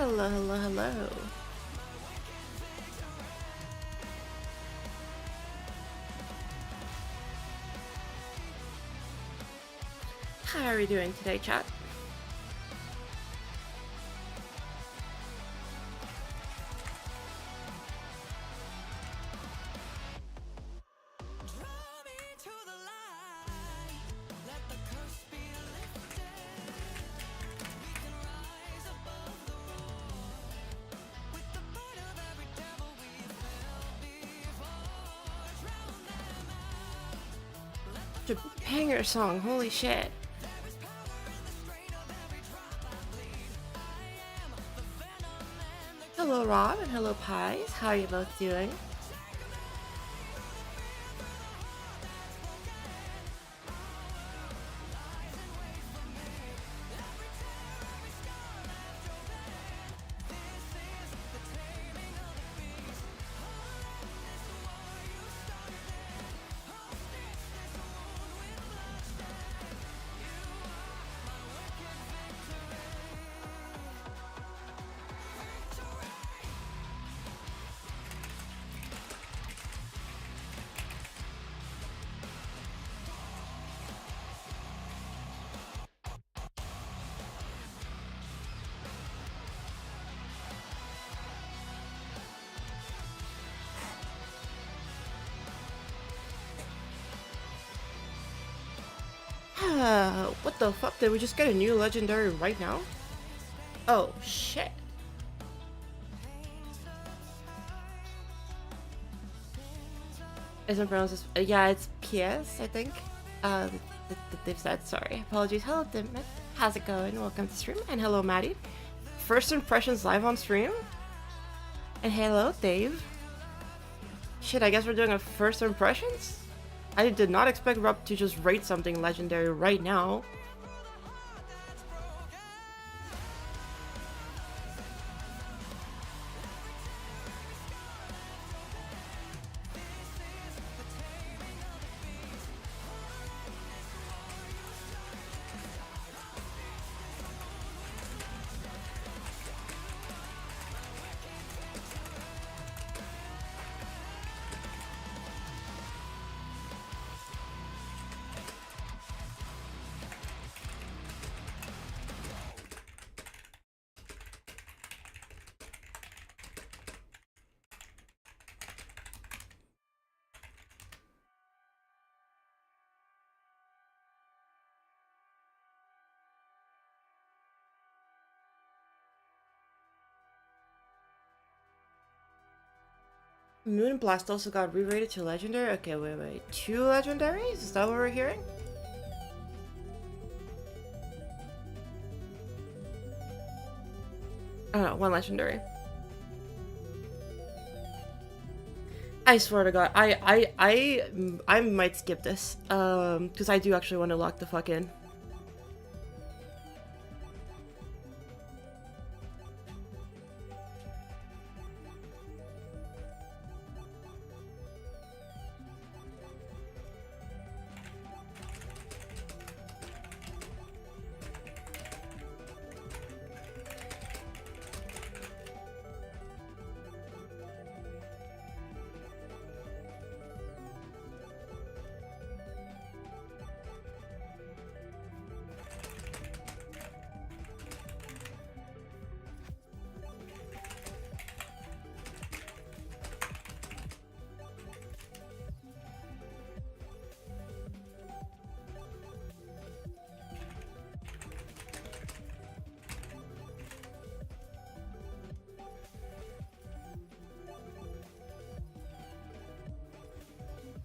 Hello, hello, hello. How are we doing today, chat? It's a banger song, holy shit. Hello, Rob, and hello, Pies. How are you both doing? What the fuck? Did we just get a new legendary right now? Oh, shit. Isn't pronounced as, yeah, it's PS, I think. That they've said, sorry. Apologies. Hello, Dimit. How's it going? Welcome to stream. And hello, Maddie. First impressions live on stream. And hello, Dave. Shit, I guess we're doing a first impressions? I did not expect Rob to just rate something legendary right now. Moonblast also got re-rated to legendary? Okay, wait. 2 legendaries? Is that what we're hearing? Oh no, 1 legendary. I swear to God, I might skip this. Because I do actually want to lock the fuck in.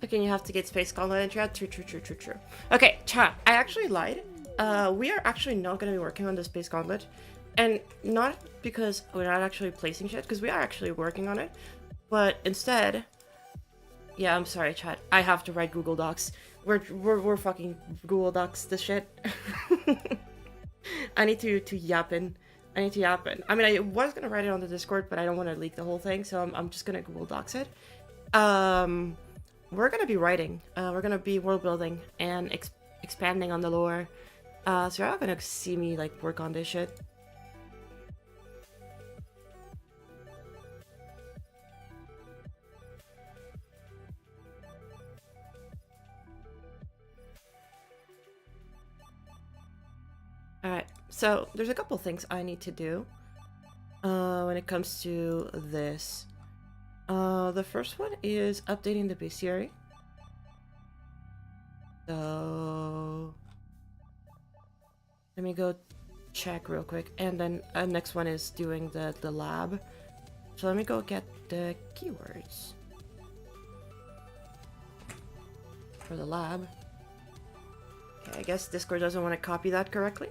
Okay, you have to get Space Gauntlet in chat. True. Okay, chat, I actually lied. We are actually not going to be working on the Space Gauntlet. And not because we're not actually placing shit, because we are actually working on it. But instead... Yeah, I'm sorry, chat. I have to write Google Docs. We're fucking Google Docs this shit. I need to yappin'. I mean, I was going to write it on the Discord, but I don't want to leak the whole thing, so I'm just going to Google Docs it. We're gonna be writing. We're gonna be world building and expanding on the lore. So you're not gonna see me like work on this shit. So there's a couple things I need to do when it comes to this. The first one is updating the bestiary. So let me go check real quick, and then next one is doing the lab. So let me go get the keywords for the lab. Okay, I guess Discord doesn't want to copy that correctly.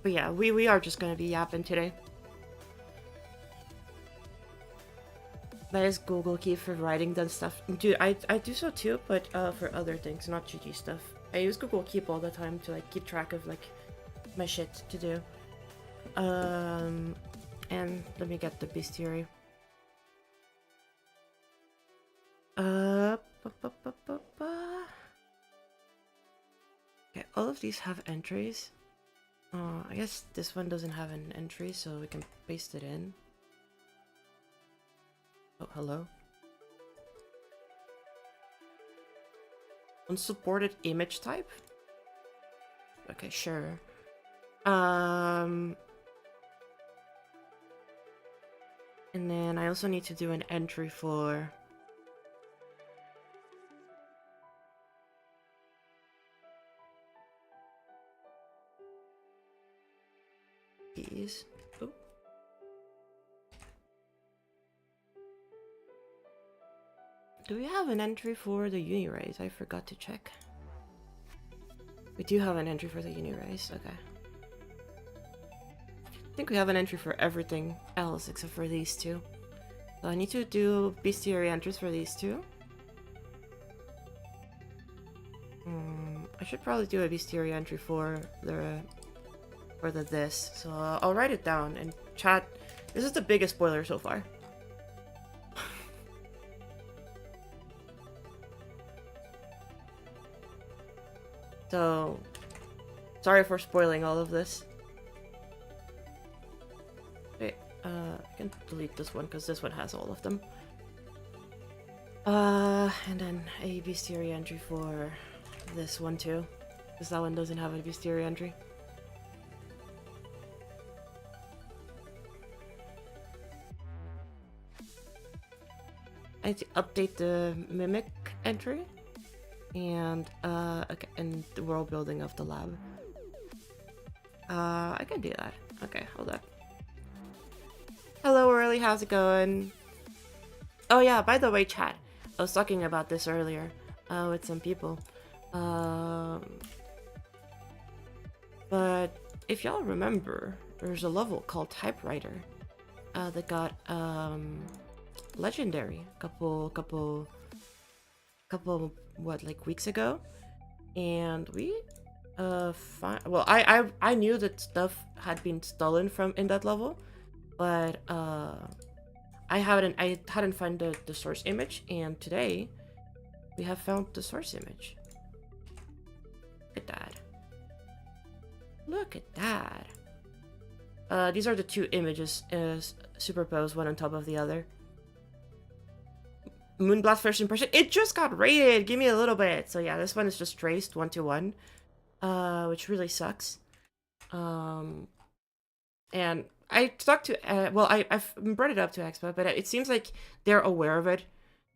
But yeah, we are just gonna be yapping today. That is Google Keep for writing done stuff. Dude, I do so too, but for other things, not GG stuff. I use Google Keep all the time to like keep track of like my shit to do. And let me get the bestiary. Okay, all of these have entries. I guess this one doesn't have an entry, so we can paste it in. Oh, hello. Unsupported image type? Okay, sure. And then I also need to do an entry for... these. Oh. Do we have an entry for the unirays? I forgot to check. We do have an entry for the unirays, okay. I think we have an entry for everything else except for these two. So I need to do bestiary entries for these two. I should probably do a bestiary entry for the this. So I'll write it down and chat. This is the biggest spoiler so far. So sorry for spoiling all of this. Wait, I can delete this one because this one has all of them. And then a bestiary entry for this one too, because that one doesn't have a bestiary entry. I need to update the mimic entry and okay, and the world building of the lab. I can do that. Okay, hold up. Hello, Early. How's it going? Oh yeah, by the way, chat. I was talking about this earlier with some people. But if y'all remember, there's a level called Typewriter that got legendary a couple what, like, weeks ago, and we well, I knew that stuff had been stolen from in that level, but I hadn't found the source image, and today we have found the source image. Look at that. Look at that. These are the two images superposed one on top of the other. Moonblast first impression. It just got rated. Give me a little bit. So yeah, this one is just traced 1-to-1, which really sucks. And I talked to well, I've brought it up to Expo, but it seems like they're aware of it,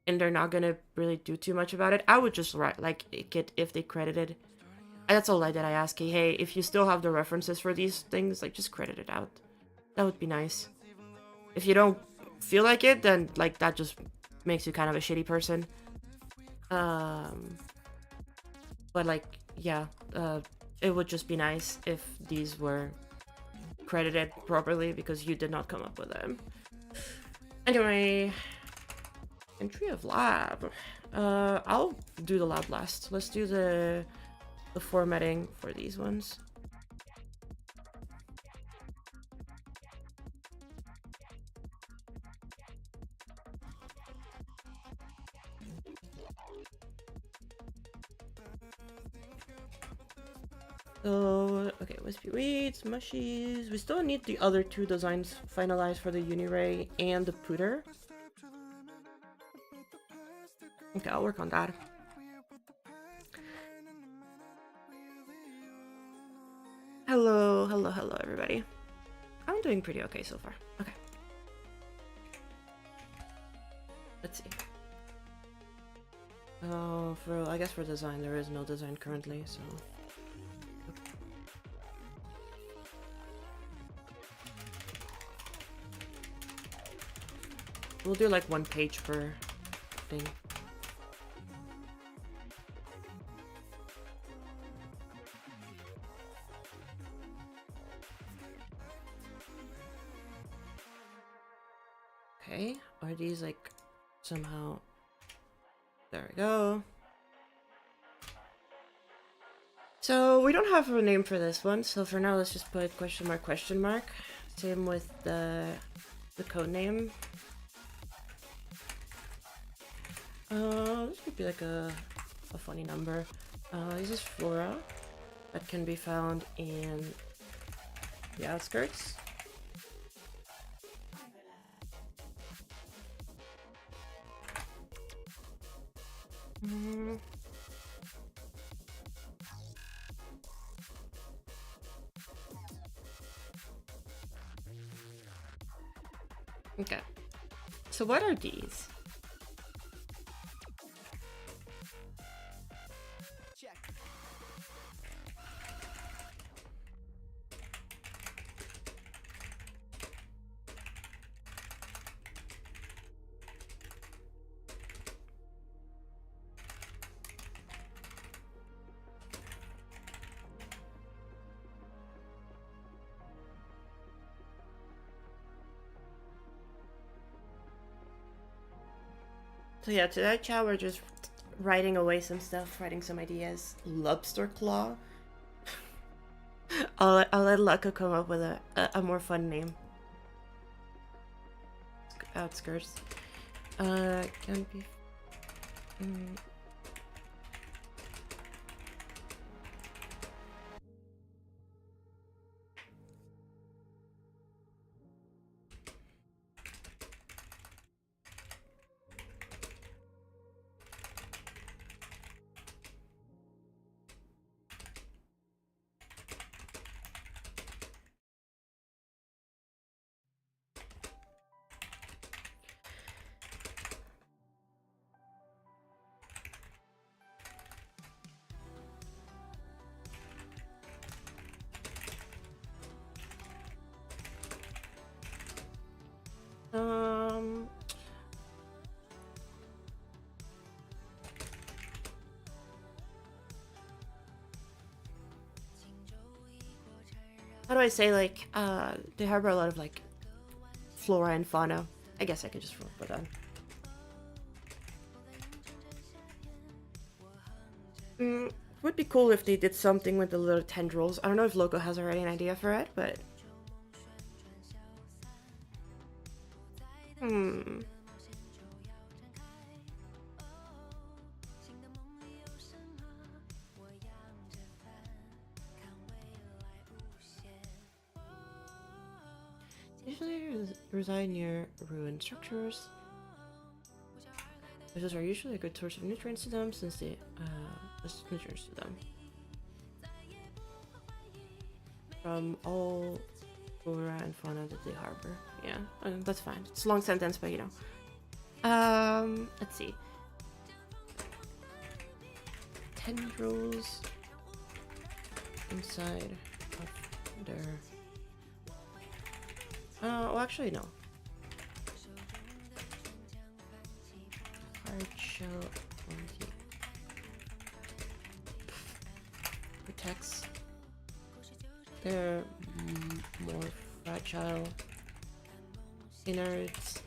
and they're not gonna really do too much about it. I would just write like it if they credited. That's all I did. I asked, hey, if you still have the references for these things, like, just credit it out. That would be nice. If you don't feel like it, then like that just makes you kind of a shitty person. But like, yeah, it would just be nice if these were credited properly, because you did not come up with them. Anyway, entry of lab. I'll do the lab last. Let's do the formatting for these ones. So, okay, wispy weeds, mushies. We still need the other two designs finalized for the Uniray and the Pooter. Okay, I'll work on that. Hello, hello, everybody. I'm doing pretty okay so far. Okay. Let's see. Oh, I guess for design, there is no design currently, so... We'll do like 1 page per thing. Okay, are these like somehow... There we go. So we don't have a name for this one, so for now let's just put question mark. Same with the code name. This could be like a funny number. This is Flora that can be found in the outskirts. Okay. So what are these? So yeah, today, chat, we're just writing away some stuff, writing some ideas. Lobster Claw. I'll let Luca come up with a more fun name. Outskirts. Can be... How do I say, like, they harbor a lot of, like, flora and fauna. I guess I could just put that. Would be cool if they did something with the little tendrils. I don't know if Loco has already an idea for it, but... Usually reside near ruined structures. Those are usually a good source of nutrients to them, since they nutrients to them. From all flora and fauna that they harbor. Yeah, that's fine. It's a long sentence, but you know. Let's see. Tendrils inside of their... well, actually, no. Hard shell protects their more fragile innards.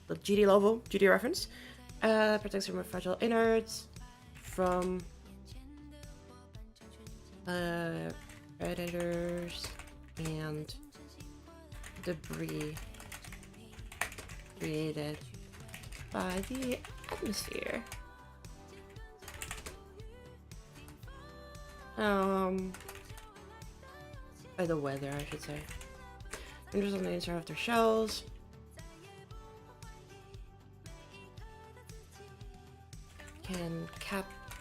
The GD level, GD reference. Protects their more fragile innards from predators and debris created by the atmosphere. By the weather, I should say. Enters on the inside of their shells. Can capture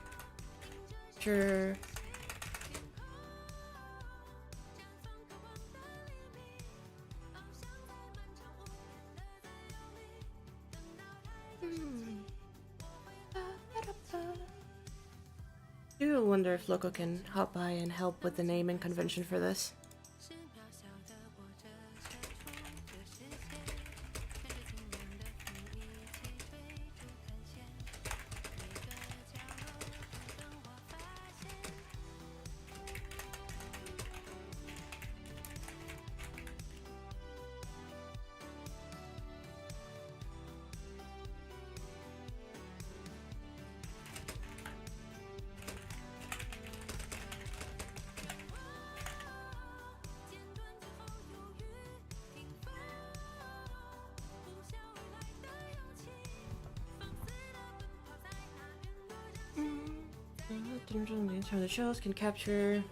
Do wonder if Loco can hop by and help with the naming convention for this. The shows can capture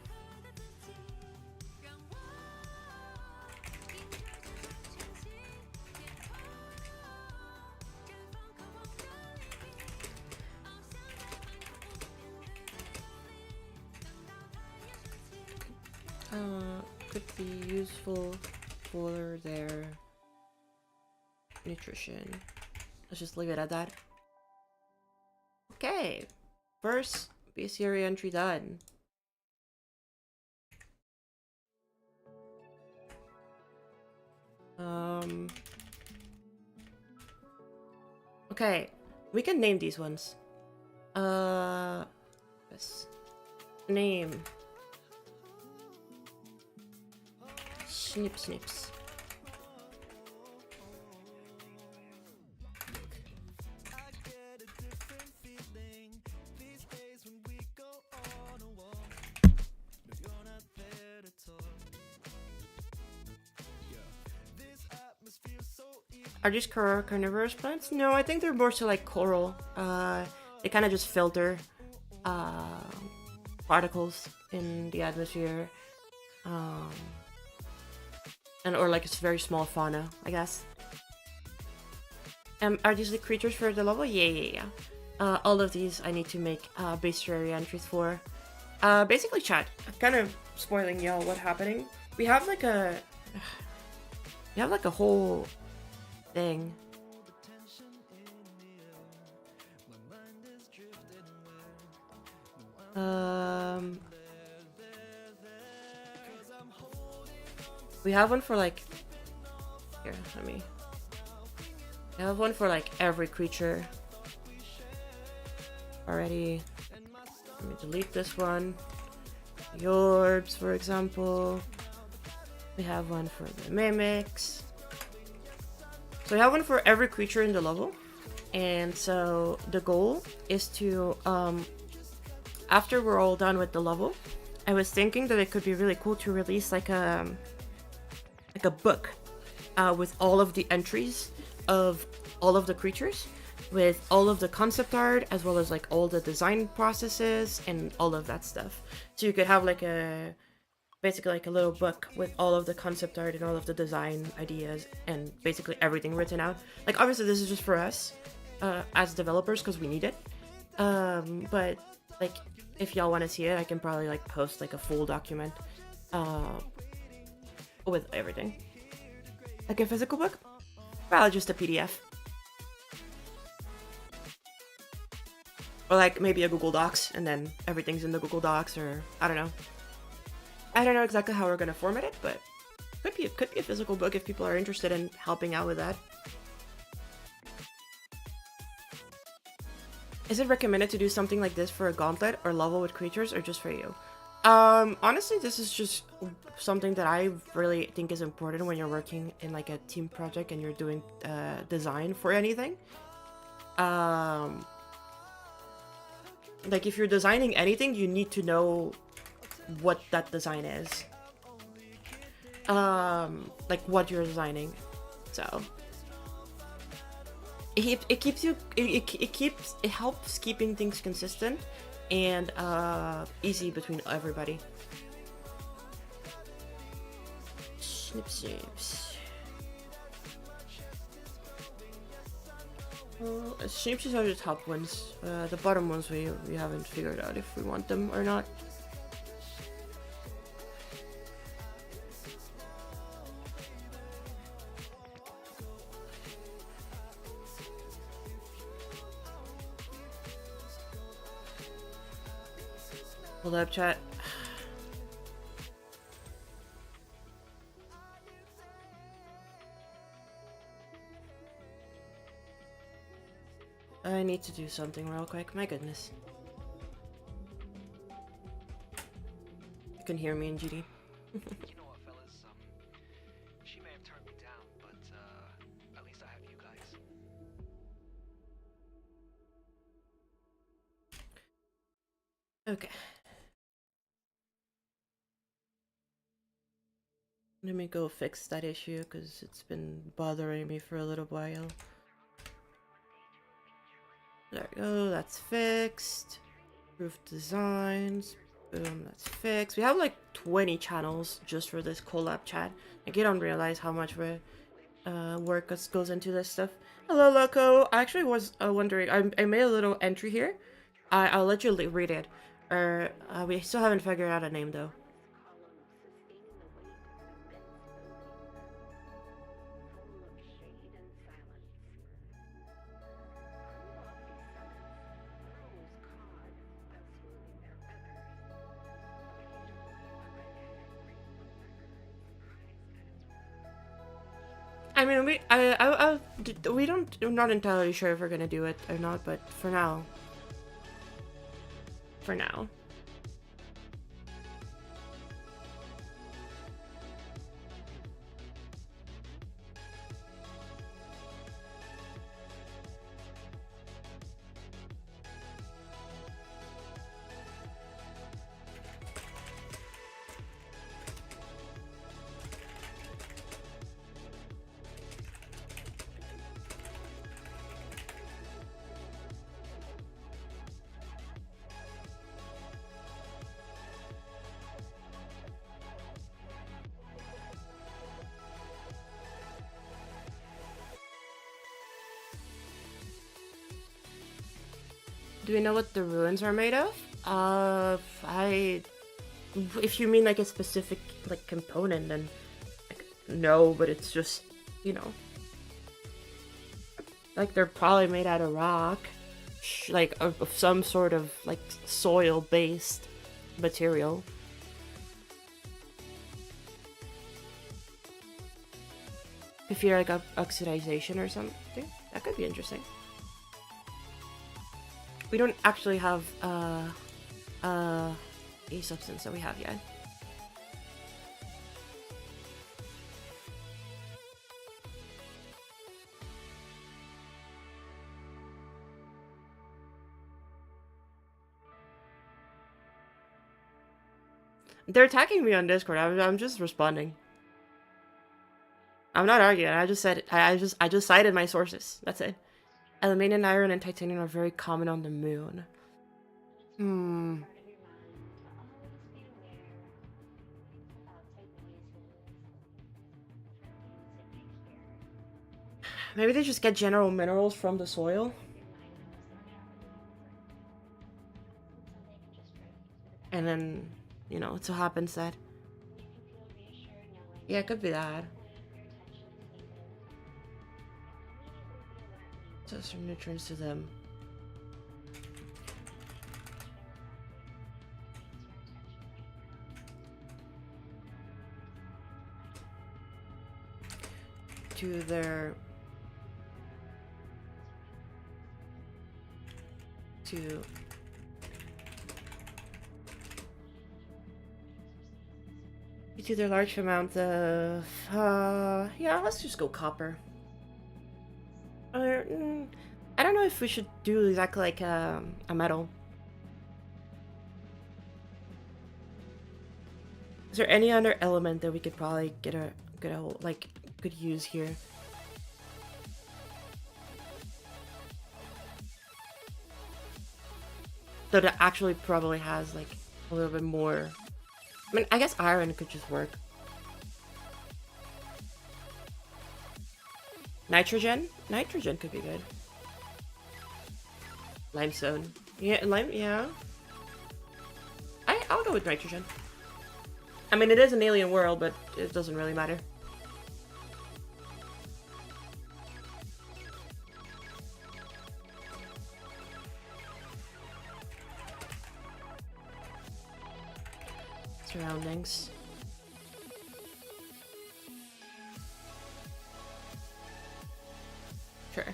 could be useful for their nutrition. Let's just leave it at that. Okay, first bestiary entry done. Okay, we can name these ones. Yes. Name. Snip snips. Are these carnivorous plants? No, I think they're more so like coral. They kind of just filter particles in the atmosphere. And or like it's very small fauna, I guess. Are these the creatures for the level? Yeah. All of these I need to make bestiary entries for. Basically, chat. I'm kind of spoiling y'all what's happening. We have like a whole thing. We have one for like here, we have one for like every creature already. Let me delete this one. The orbs, for example. We have one for the mimics. So we have one for every creature in the level. And so the goal is to, after we're all done with the level, I was thinking that it could be really cool to release like a book with all of the entries of all of the creatures, with all of the concept art, as well as like all the design processes and all of that stuff. So you could have like basically like a little book with all of the concept art and all of the design ideas and basically everything written out. Like obviously this is just for us as developers because we need it. But like if y'all want to see it, I can probably like post like a full document with everything. Like a physical book? Probably just a PDF. Or like maybe a Google Docs and then everything's in the Google Docs, or I don't know. I don't know exactly how we're gonna format it, but could be a physical book if people are interested in helping out with that. Is it recommended to do something like this for a gauntlet or level with creatures, or just for you? Honestly, this is just something that I really think is important when you're working in like a team project and you're doing design for anything. Like if you're designing anything, you need to know what that design is. Like what you're designing. So it helps keeping things consistent and easy between everybody. Snip snips. Snipsies are the top ones. The bottom ones we haven't figured out if we want them or not. Collab chat. I need to do something real quick. My goodness. You can hear me in GD. You know what, fellas? She may have turned me down, but at least I have you guys. Okay. Let me go fix that issue because it's been bothering me for a little while. There we go, that's fixed. Roof designs. Boom, that's fixed. We have like 20 channels just for this collab chat. Like, you don't realize how much work goes into this stuff. Hello, Loco. I actually was wondering. I made a little entry here. I'll let you read it. We still haven't figured out a name though. I mean, we're not entirely sure if we're gonna do it or not, but for now. For now. Do we know what the ruins are made of? If you mean like a specific like component, then like, no, but it's just, you know, like they're probably made out of rock, like of some sort of like soil-based material. If you're like oxidization or something, that could be interesting. We don't actually have a substance that we have yet. They're attacking me on Discord. I'm just responding. I'm not arguing. I just said I just cited my sources. That's it. Aluminium, iron, and titanium are very common on the moon. Maybe they just get general minerals from the soil. And then, you know, it so happens that... Yeah, it could be that. So some nutrients to them. To their... To their large amount of... yeah, let's just go copper. I don't know if we should do exactly like a metal. Is there any other element that we could probably get a like could use here? That it actually probably has like a little bit more. I mean, I guess iron could just work. Nitrogen? Nitrogen could be good. Limestone. Yeah, yeah. I'll go with nitrogen. I mean, it is an alien world, but it doesn't really matter. surroundings. Sure.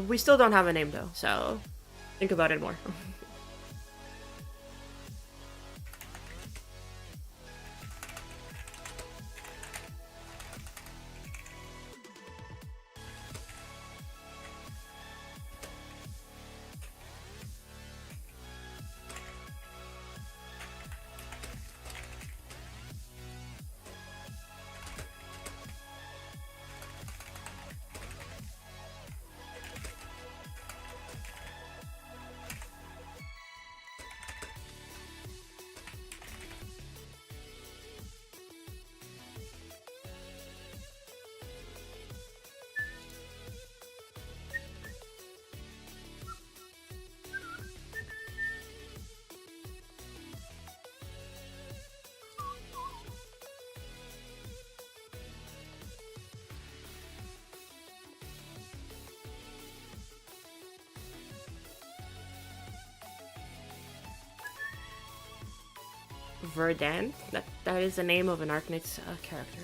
We still don't have a name though, so think about it more. Verdant? That is the name of an Arknight's character.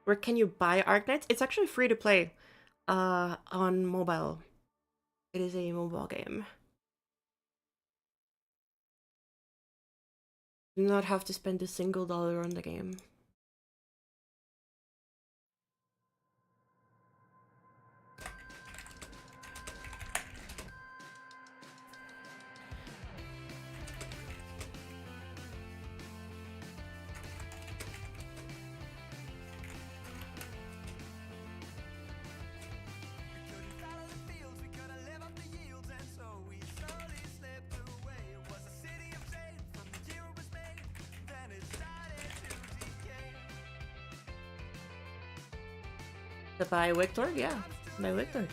Where can you buy Arknights? It's actually free to play on mobile. It is a mobile game. Do not have to spend a single dollar on the game. To buy Victor? Yeah, buy Victor.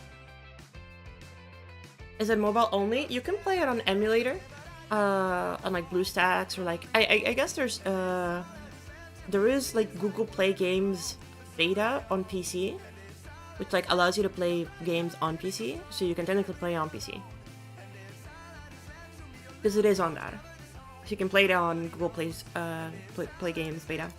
Is it mobile only? You can play it on emulator, on like BlueStacks or like I guess there is like Google Play Games beta on PC, which like allows you to play games on PC, so you can technically play on PC. Because it is on that. So you can play it on Google Play's Play Games beta.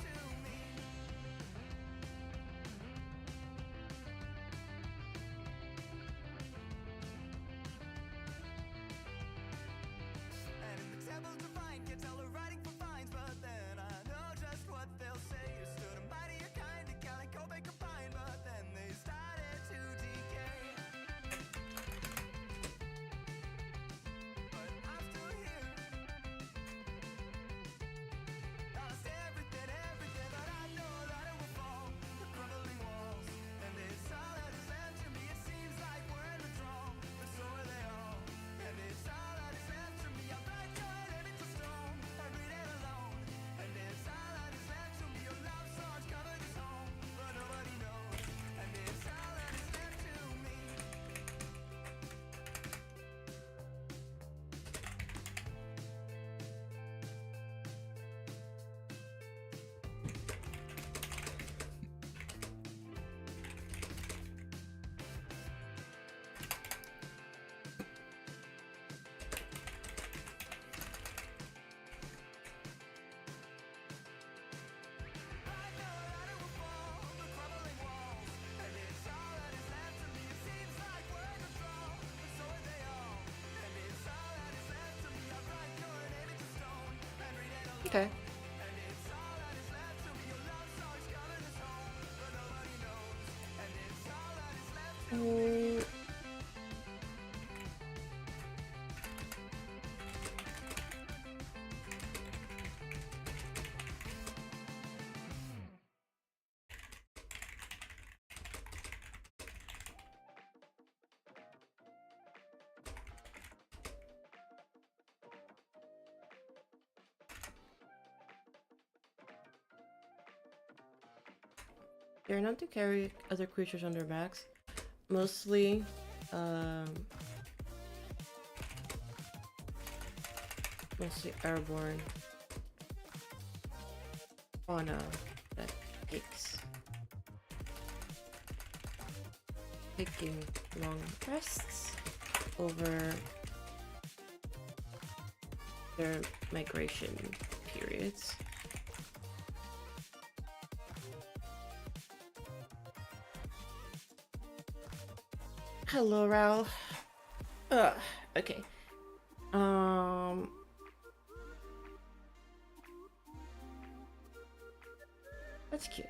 Okay. They're known to carry other creatures on their backs. Mostly, mostly airborne fauna that takes taking long rests over their migration periods. Hello, Ralph. Okay. That's cute.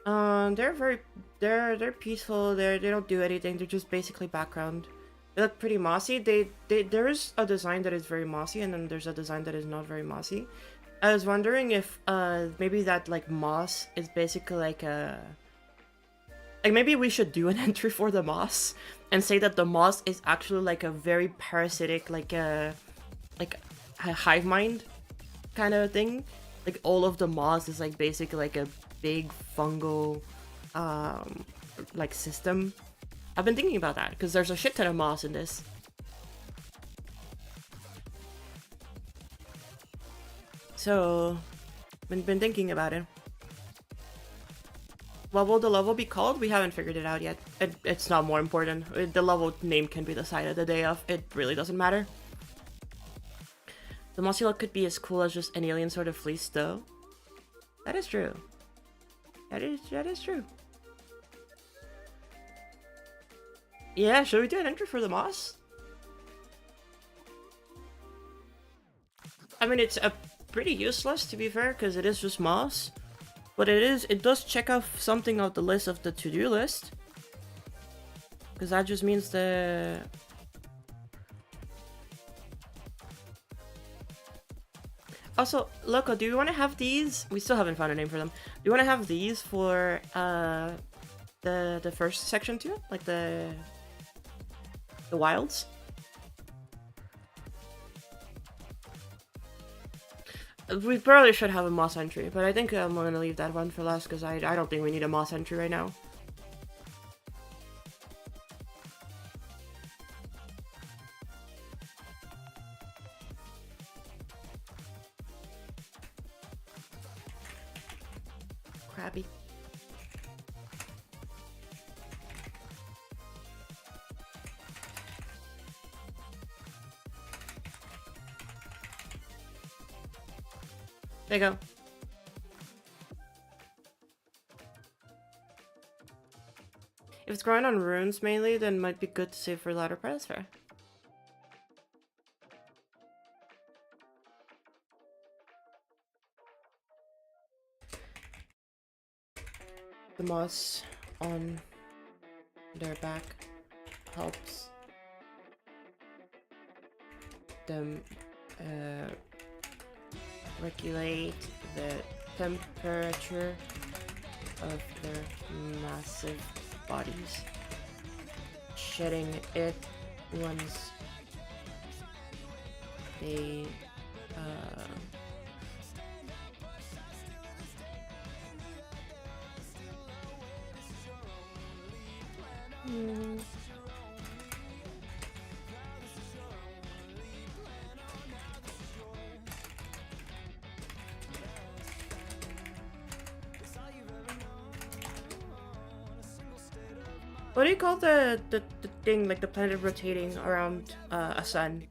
They're peaceful. They don't do anything. They're just basically background. They look pretty mossy. There's a design that is very mossy, and then there's a design that is not very mossy. I was wondering if maybe that like moss is basically like a maybe we should do an entry for the moss and say that the moss is actually like a very parasitic like a hive mind kind of thing. Like all of the moss is like basically like a big fungal like system. I've been thinking about that because there's a shit ton of moss in this. So been thinking about it. What will the level be called? We haven't figured it out yet. It's not more important. The level name can be decided the day of. It really doesn't matter. The mossy look could be as cool as just an alien sort of fleece, though. That is true. That is true. Yeah, should we do an entry for the moss? I mean, it's a pretty useless, to be fair, because it is just moss. But it does check off something of the list of the to-do list. Because that just means the... Also, Loco, do you want to have these? We still haven't found a name for them. Do you want to have these for the first section too? Like the wilds? We probably should have a moss entry, but I think I'm gonna leave that one for last because I don't think we need a moss entry right now. Crabby. There you go. If it's growing on runes mainly, then it might be good to save for ladder prize fair. The moss on their back helps them regulate the temperature of their massive bodies. Shedding it once they What do you call the thing, like the planet rotating around a sun?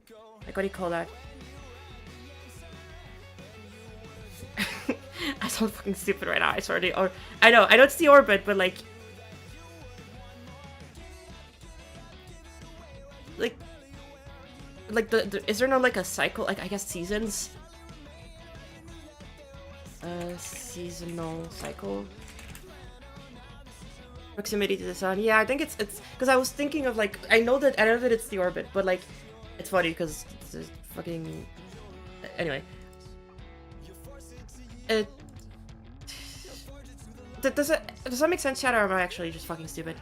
Like, what do you call that? I sound fucking stupid right now, I swear to. Or I know it's the orbit, but like the is there no like a cycle, like I guess seasons? Seasonal cycle. Proximity to the sun. Yeah, I think it's because I was thinking of like I know that it's the orbit, but like it's funny because it's just fucking anyway. Does that make sense, chat, or am I actually just fucking stupid?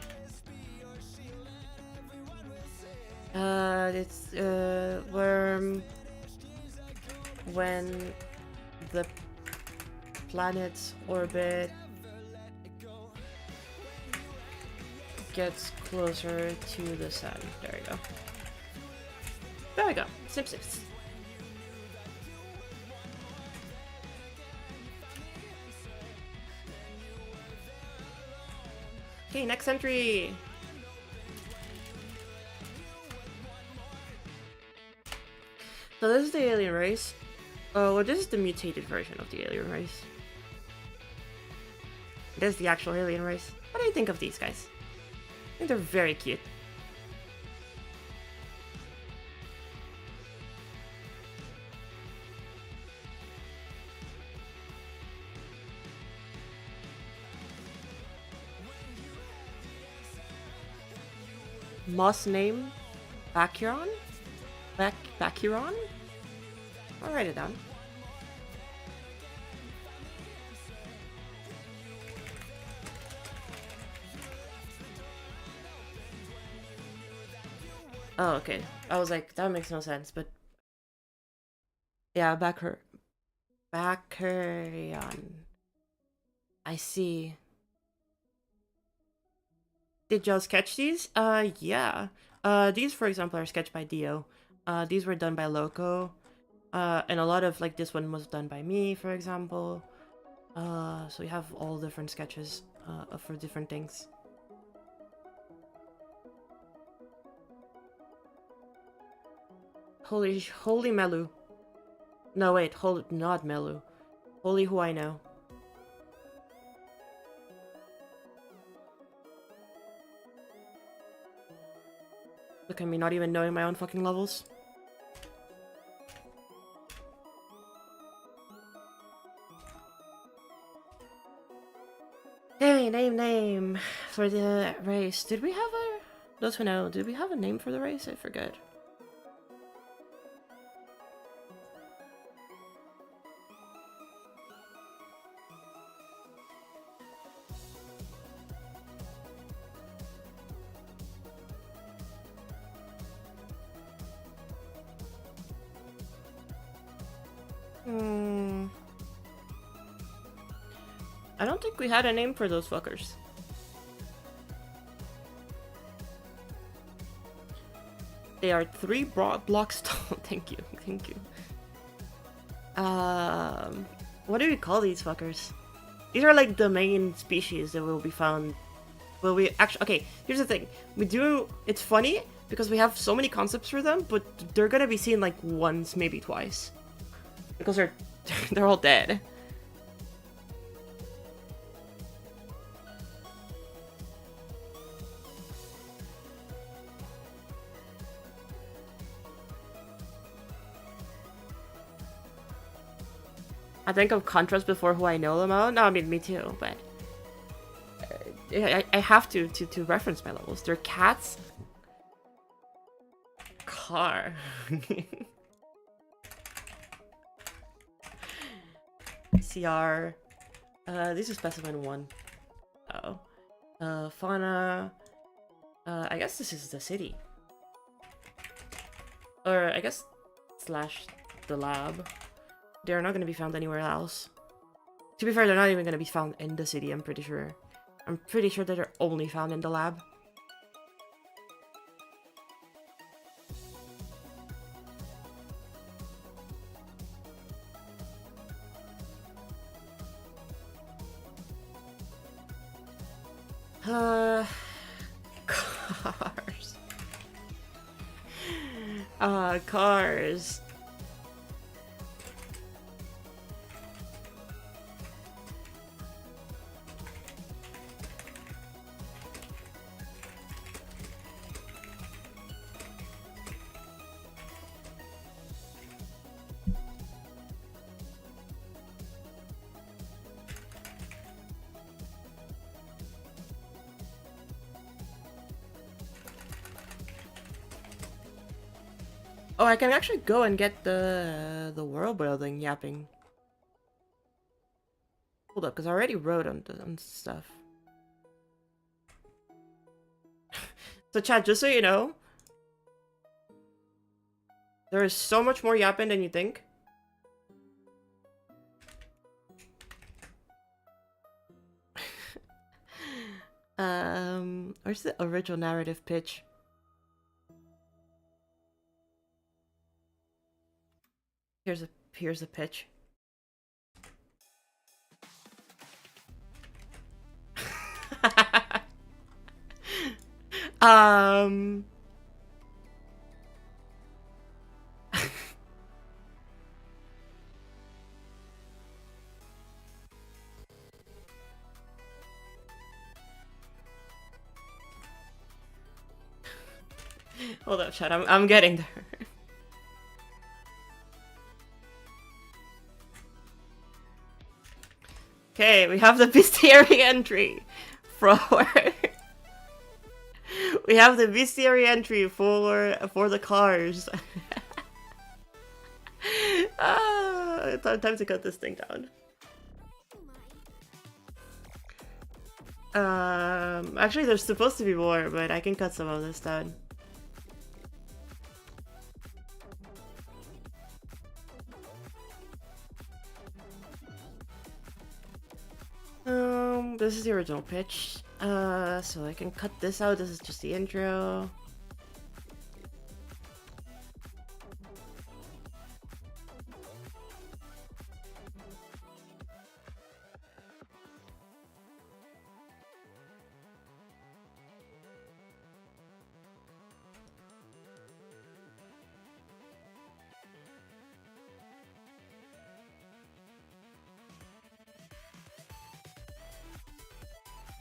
It's when the planet's orbit gets closer to the sun. There we go. There we go. Snip, snips. Okay, next entry. So this is the alien race. Oh, well, this is the mutated version of the alien race. This is the actual alien race. What do you think of these guys? I think they're very cute. Moss name? Bacchiron? Bacchiron? I'll write it down. Oh, okay. I was like, that makes no sense, but... Yeah, Baccharion. I see. Did y'all sketch these? Yeah. These, for example, are sketched by Dio. These were done by Loco. And a lot of, like, this one was done by me, for example. So we have all different sketches for different things. Holy Melu. No, wait, not Melu. Holy who I know. Look at me not even knowing my own fucking levels. Hey, name for the race. Did we have a... Those who know, did we have a name for the race? I forget. I don't think we had a name for those fuckers. They are 3 blocks tall. Thank you. What do we call these fuckers? These are like the main species that will be found. Will we actually? Okay, here's the thing. It's funny because we have so many concepts for them, but they're gonna be seen like once, maybe twice, because they're all dead. I think of contrast before who I know them out. No, I mean, me too, but I have to reference my levels. They're cats. Car. CR. This is specimen 1. Oh. Fauna. I guess this is the city. Or I guess / the lab. They're not going to be found anywhere else. To be fair, they're not even going to be found in the city, I'm pretty sure. I'm pretty sure that they're only found in the lab. Cars. Cars. Oh, I can actually go and get the world building yapping. Hold up, because I already wrote on stuff. So chat, just so you know, there is so much more yapping than you think. Where's Where's the original narrative pitch? Here's a pitch. um Hold up, chat. I'm getting there. Okay, we have the bestiary entry for we have the bestiary entry for the cars. Time to cut this thing down. Actually, there's supposed to be more, but I can cut some of this down. This is the original pitch. So I can cut this out. This is just the intro.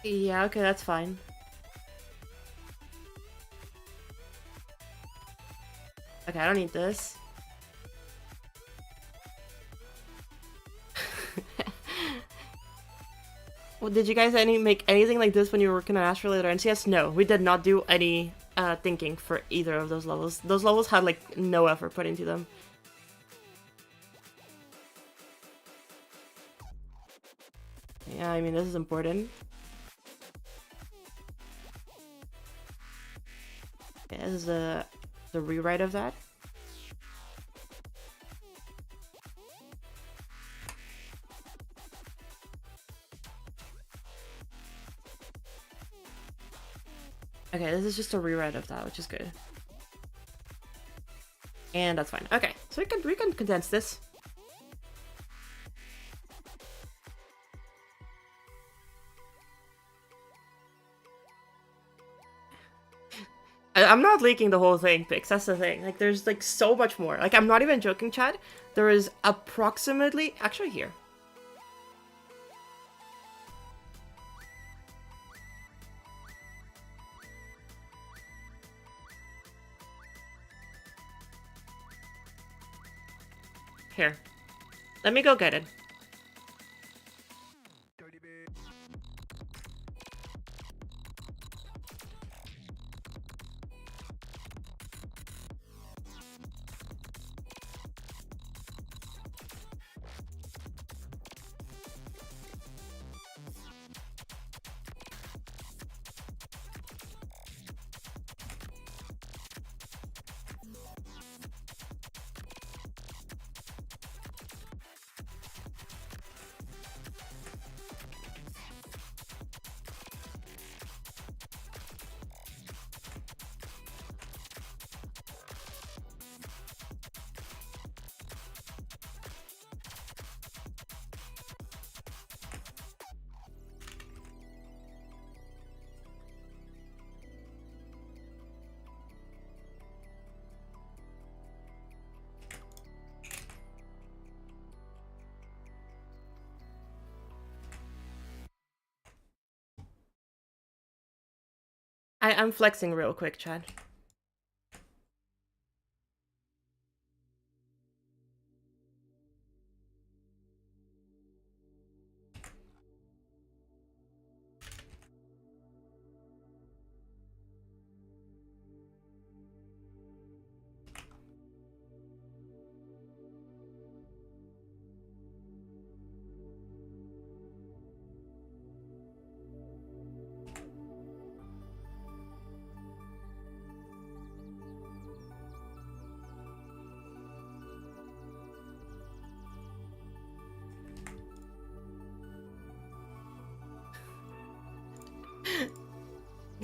Yeah, okay, that's fine. Okay, I don't need this. Well, did you guys make anything like this when you were working on Astrolator NCS? No, we did not do any thinking for either of those levels. Those levels had like no effort put into them. Yeah, I mean, this is important. Okay, this is the rewrite of that. Okay, this is just a rewrite of that, which is good. And that's fine. Okay, so we can condense this. I'm not leaking the whole thing, Pix. That's the thing. Like, there's like so much more. Like, I'm not even joking, Chad. There is approximately actually here. Here. Let me go get it. I'm flexing real quick, Chad.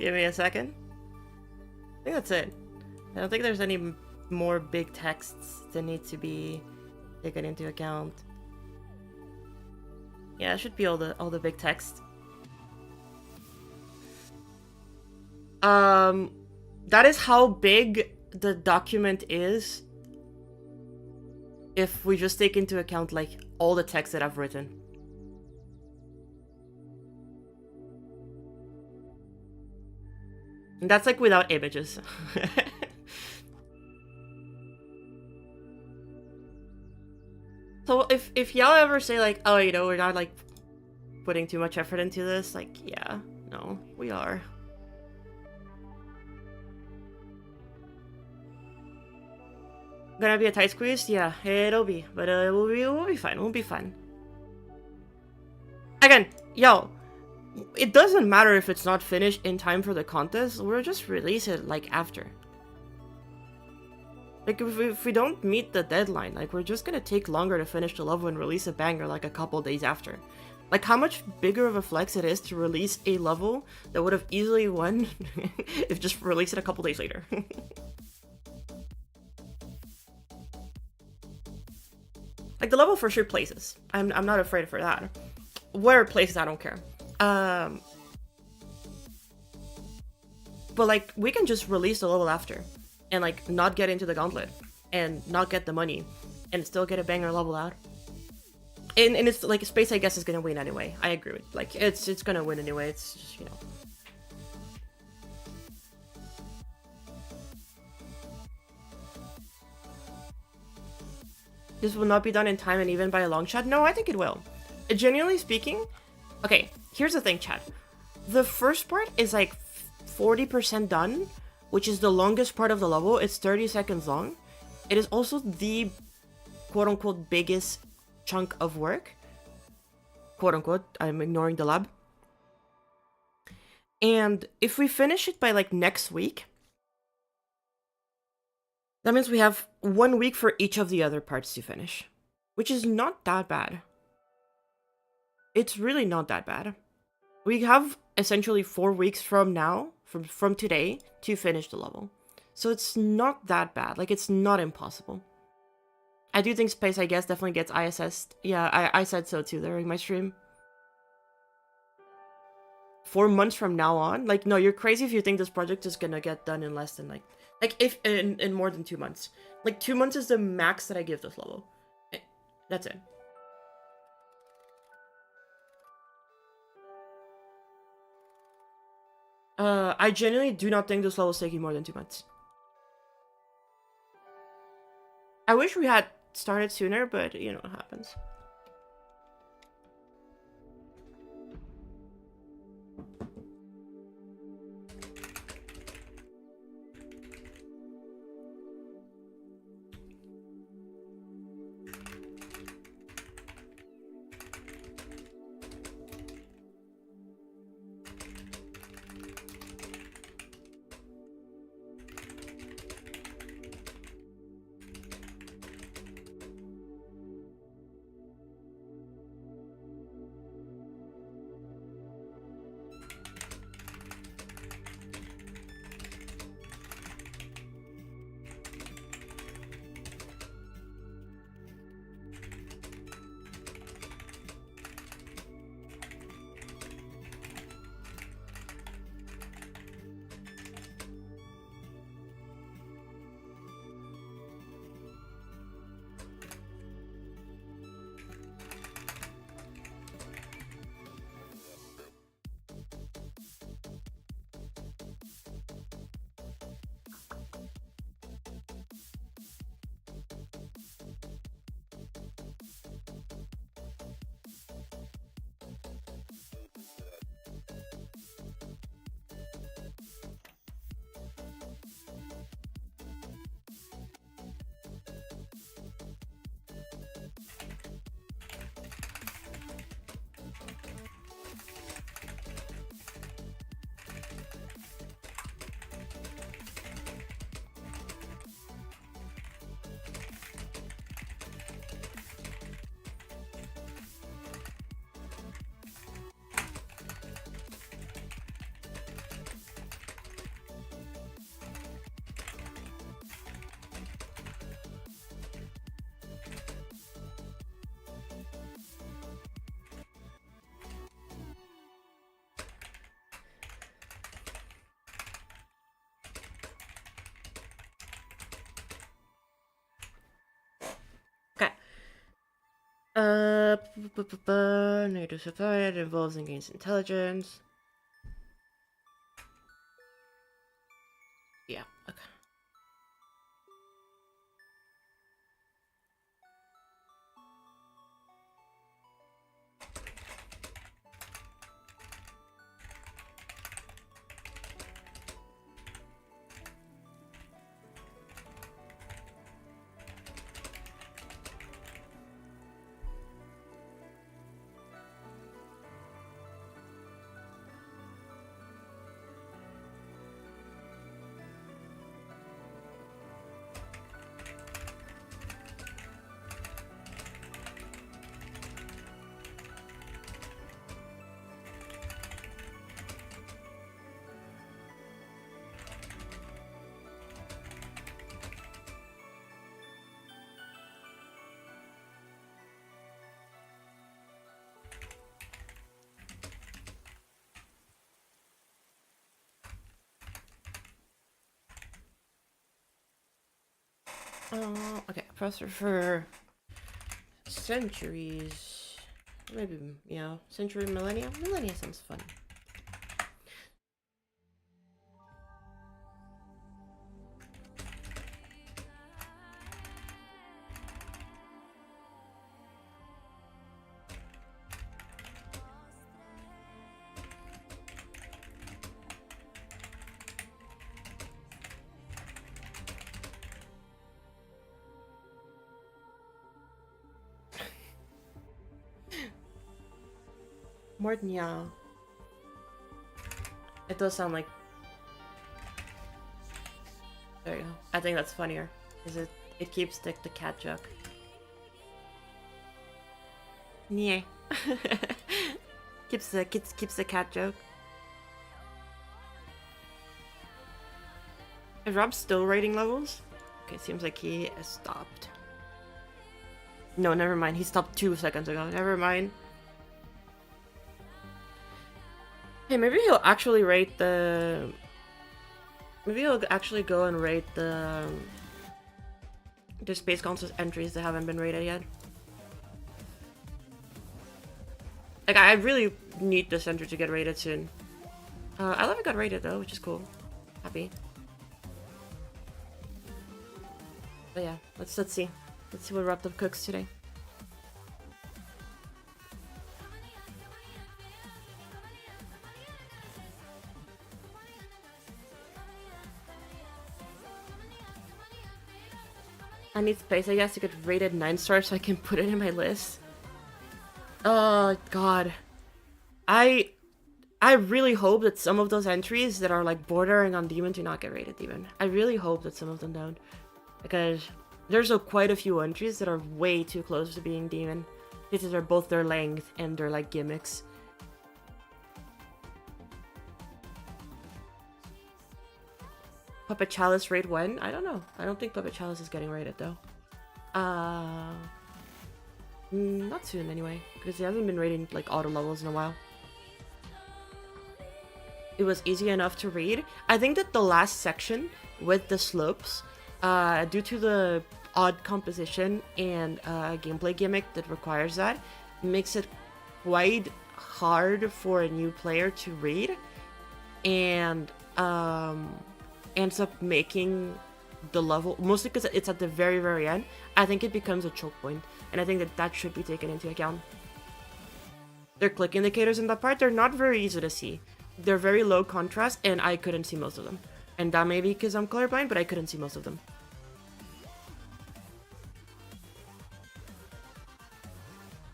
Give me a second. I think that's it. I don't think there's any more big texts that need to be taken into account. Yeah, it should be all the big text. That is how big the document is if we just take into account like all the text that I've written. And that's like without images. So if y'all ever say like, oh, you know, we're not like putting too much effort into this, like, yeah, no, we are. Gonna be a tight squeeze? Yeah, it'll be, but we'll be fine. We'll be fine. Again, yo, it doesn't matter if it's not finished in time for the contest. We'll just release it like after. Like if we don't meet the deadline, like we're just gonna take longer to finish the level and release a banger like a couple days after. Like how much bigger of a flex it is to release a level that would have easily won if just release it a couple days later. Like the level for sure places. I'm not afraid for that. Where places I don't care. But like we can just release the level after. And like not get into the gauntlet and not get the money and still get a banger level out. And it's like space I guess is gonna win anyway. I agree with like it's gonna win anyway. It's just, you know. This will not be done in time and even by a long shot. No, I think it will. Genuinely speaking, okay, here's the thing, chat. The first part is like 40% done, which is the longest part of the level. It's 30 seconds long. It is also the quote-unquote biggest chunk of work. Quote-unquote, I'm ignoring the lab. And if we finish it by like next week, that means we have 1 week for each of the other parts to finish, which is not that bad. It's really not that bad. We have essentially 4 weeks from now, from today, to finish the level. So it's not that bad. Like, it's not impossible. I do think Space, I guess, definitely gets ISS. Yeah, I said so too during my stream. 4 months from now on? Like, no, you're crazy if you think this project is gonna get done in less than, like if in more than 2 months. Like, 2 months is the max that I give this level. That's it. I genuinely do not think this level is taking more than 2 months. I wish we had started sooner, but you know what happens. Native society involves against intelligence. Yeah, okay. Okay, processor for centuries. Maybe, yeah, century, millennia? Millennia sounds fun. Morton, yeah. It does sound like... There you go. I think that's funnier. Because it keeps the cat joke. Yeah. keeps the cat joke. Is Rob still rating levels? Okay, seems like he has stopped. No, never mind. He stopped 2 seconds ago. Never mind. Hey, maybe he'll actually rate the... Maybe he'll actually go and rate the Space Council's entries that haven't been rated yet. Like, I really need this entry to get rated soon. I love it got rated though, which is cool. Happy. But yeah, let's see. Let's see what Wrapped Up cooks today. I need space, I guess, to get rated 9 stars so I can put it in my list. Oh god. I really hope that some of those entries that are like bordering on demon do not get rated demon. I really hope that some of them don't. Because there's quite a few entries that are way too close to being demon. These are both their length and their like gimmicks. Puppet Chalice rate 1? I don't know. I don't think Puppet Chalice is getting rated though. Not soon anyway, because he hasn't been rating like auto levels in a while. It was easy enough to read. I think that the last section with the slopes, due to the odd composition and gameplay gimmick that requires that, makes it quite hard for a new player to read, and ends up making the level, mostly because it's at the very, very end, I think it becomes a choke point, and I think that that should be taken into account. Their click indicators in that part, they're not very easy to see. They're very low contrast, and I couldn't see most of them. And that may be because I'm colorblind, but I couldn't see most of them.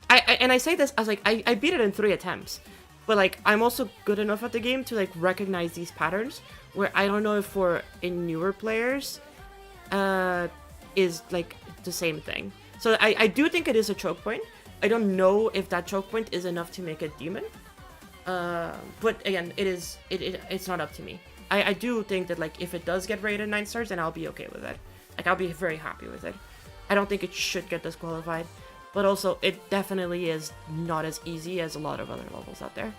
And I say this as like, I beat it in 3 attempts. But like, I'm also good enough at the game to like recognize these patterns, where I don't know if for in newer players, is like the same thing. So I do think it is a choke point. I don't know if that choke point is enough to make it demon. But again, it's not up to me. I do think that like if it does get rated 9 stars, then I'll be okay with it. Like I'll be very happy with it. I don't think it should get disqualified, but also it definitely is not as easy as a lot of other levels out there.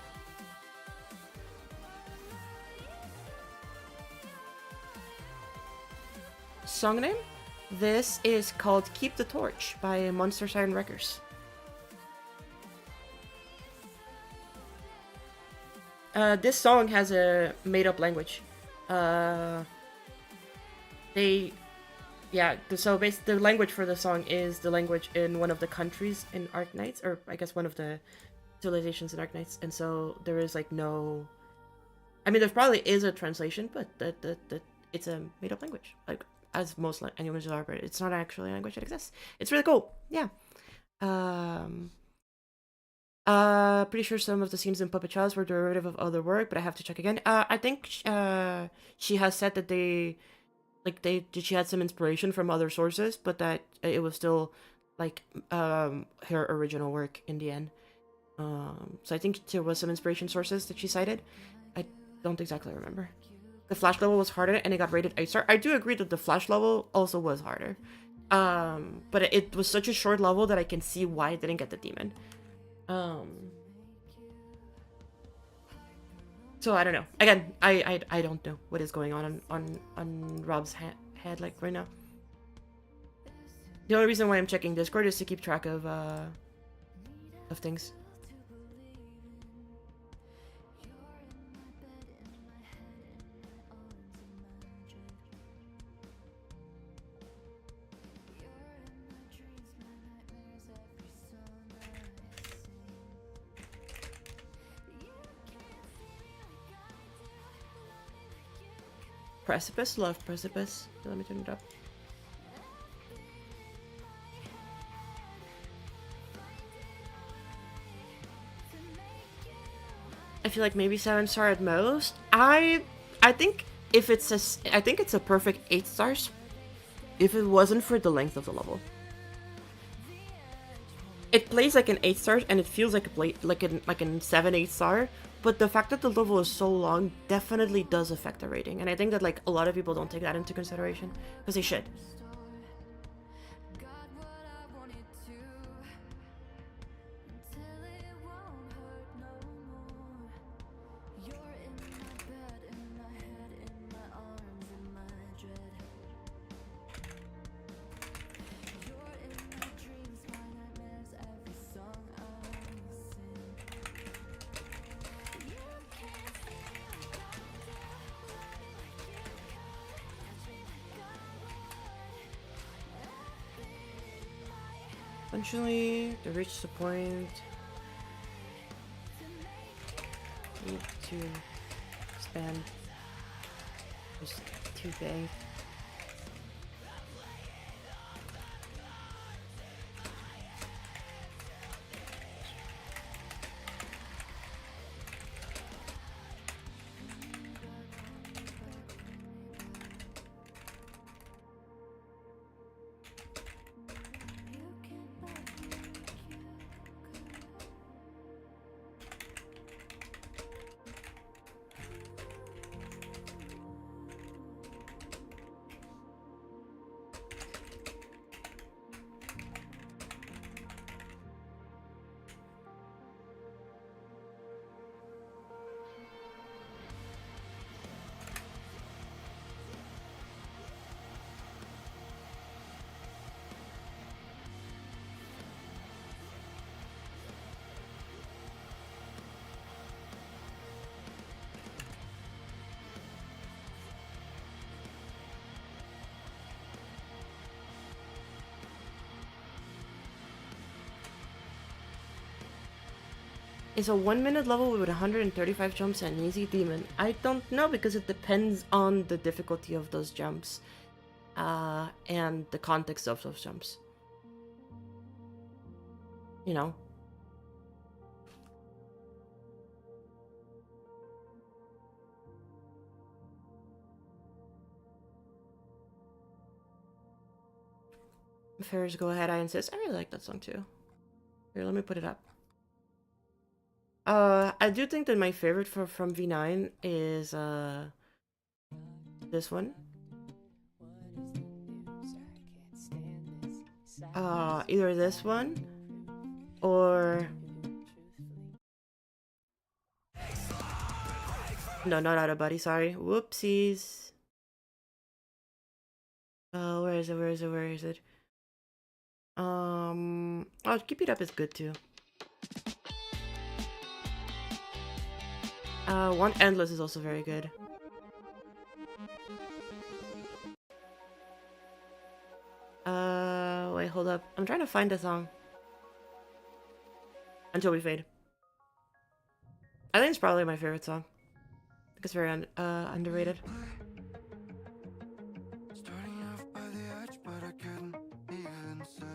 Song name? This is called Keep the Torch by Monster Siren Wreckers. This song has a made-up language. Uh, they, yeah. So basically, the language for the song is the language in one of the countries in Arknights, or I guess one of the civilizations in Arknights, and so there is like no. I mean, there probably is a translation, but it's a made-up language, like as most languages are, but it's not actually a language that exists. It's really cool. Yeah. Um, Pretty sure some of the scenes in Puppet Child were derivative of other work, but I have to check again. I think she has said that she had some inspiration from other sources, but that it was still like her original work in the end. So I think there was some inspiration sources that she cited. I don't exactly remember. The Flash level was harder, and it got rated 8-star. I do agree that the Flash level also was harder. But it was such a short level that I can see why it didn't get the demon. So I don't know. Again, I don't know what is going on Rob's head like right now. The only reason why I'm checking Discord is to keep track of things. Precipice? Love Precipice. Let me turn it up. I feel like maybe 7-star at most. I think if it's I think it's a perfect 8 stars if it wasn't for the length of the level. It plays like an 8 star and it feels like like an 7-8 star, but the fact that the level is so long definitely does affect the rating, and I think that like a lot of people don't take that into consideration because they should. Eventually, to reach the point, need to expand. Just too big. Is a 1-minute level with 135 jumps an easy demon? I don't know because it depends on the difficulty of those jumps and the context of those jumps. You know? Ferris, go ahead, I insist. I really like that song too. Here, let me put it up. I do think that my favorite from V9 is this one. Either this one or no, not Out of Body. Sorry, whoopsies. Where is it? Where is it? Where is it? Oh, Keep It Up is good too. One Endless is also very good. Wait, hold up. I'm trying to find a song. Until We Fade. I think it's probably my favorite song. I think it's very underrated. Starting off by the edge, but I couldn't even say.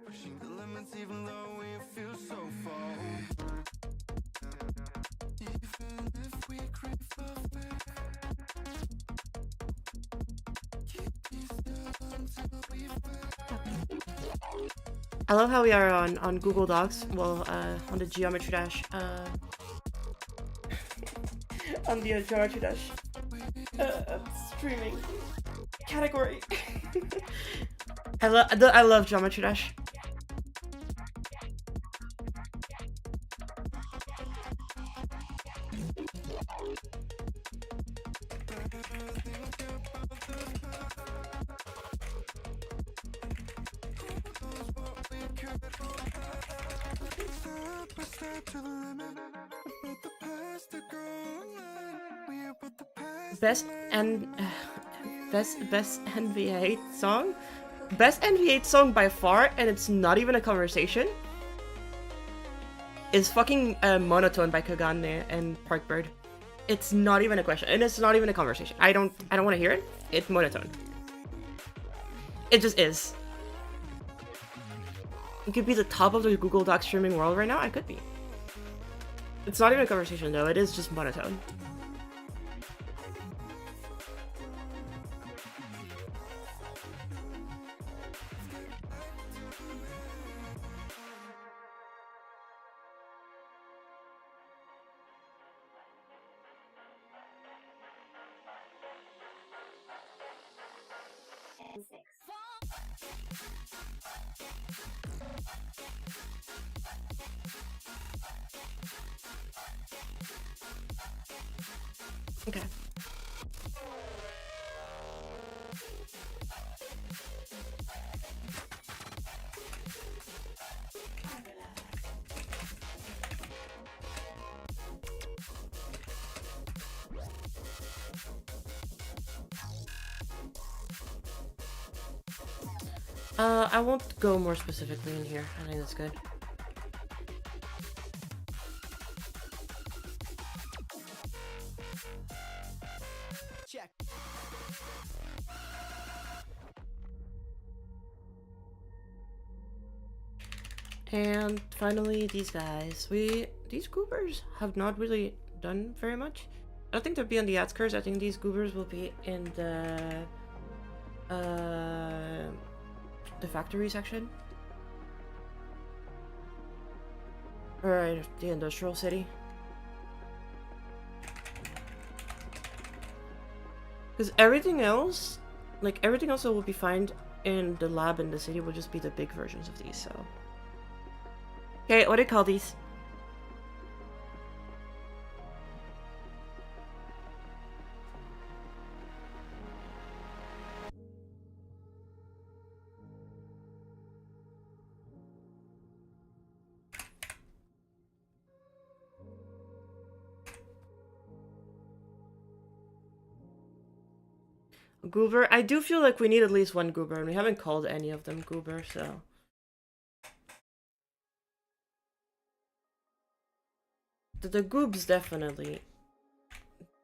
Pushing the limits even though we feel so far. Even if we creep away, keep me still until we fade. I love how we are on Google Docs. Well, on the Geometry Dash. On the Geometry Dash. Streaming category. I love Geometry Dash. Best NV8 song? Best NV8 song by far, and it's not even a conversation, is fucking Monotone by Kagane and Parkbird. It's not even a question, and it's not even a conversation. I don't want to hear it. It's Monotone. It just is. It could be the top of the Google Docs streaming world right now. I could be. It's not even a conversation though. It is just Monotone. Okay. I won't go more specifically in here. I think that's good. Check. And finally, these guys. These goobers have not really done very much. I don't think they'll be on the outskirts. I think these goobers will be in the factory section. Or the industrial city. Because everything else that will be found in the lab in the city will just be the big versions of these, so. Okay, what do you call these? Goober? I do feel like we need at least one goober, and we haven't called any of them goober, so. The goobs definitely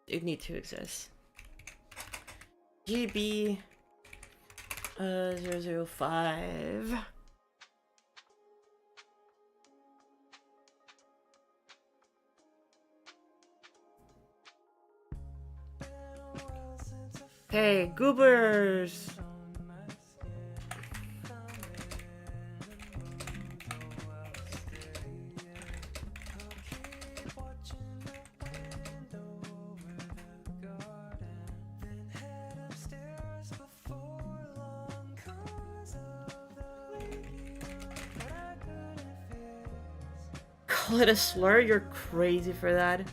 need to exist. GB 005. Hey, goobers! Call it a slur? You're crazy for that.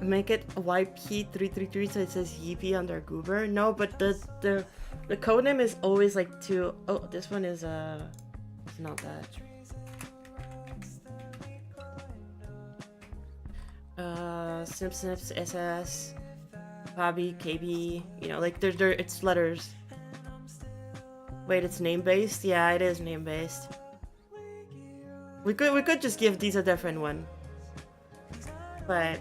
make it YP333 so it says Yeepy under Goober? No, but the codename is always like two. Oh, this one is it's not that. Snips, SS, Bobby, KB, you know, like there it's letters. Wait, it's name based? Yeah, it is name based. We could just give these a different one. But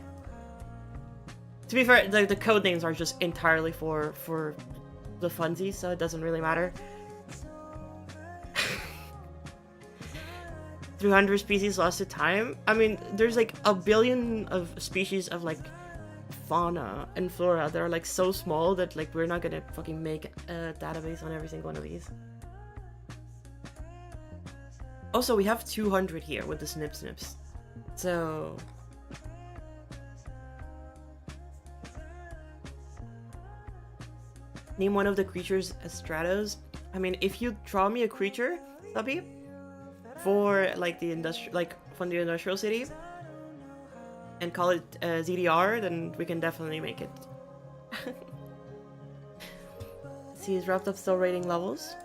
to be fair, the code names are just entirely for the funsies, so it doesn't really matter. 300 species lost to time. I mean, there's like a billion of species of like fauna and flora that are like so small that like we're not gonna fucking make a database on every single one of these. Also, we have 200 here with the snips. So name one of the creatures as Stratos. I mean, if you draw me a creature, Subby, for like the from the industrial city, and call it ZDR, then we can definitely make it. See, he's wrapped up still rating levels.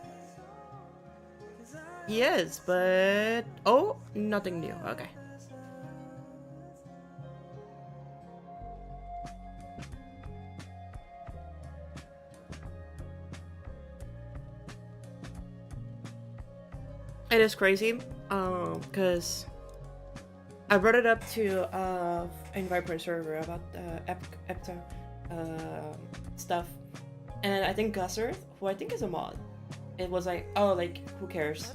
He is, but oh, nothing new. Okay. It is crazy, because I brought it up to in Vibrant server about Epta stuff, and I think Gusser, who I think is a mod, it was like, oh, like who cares?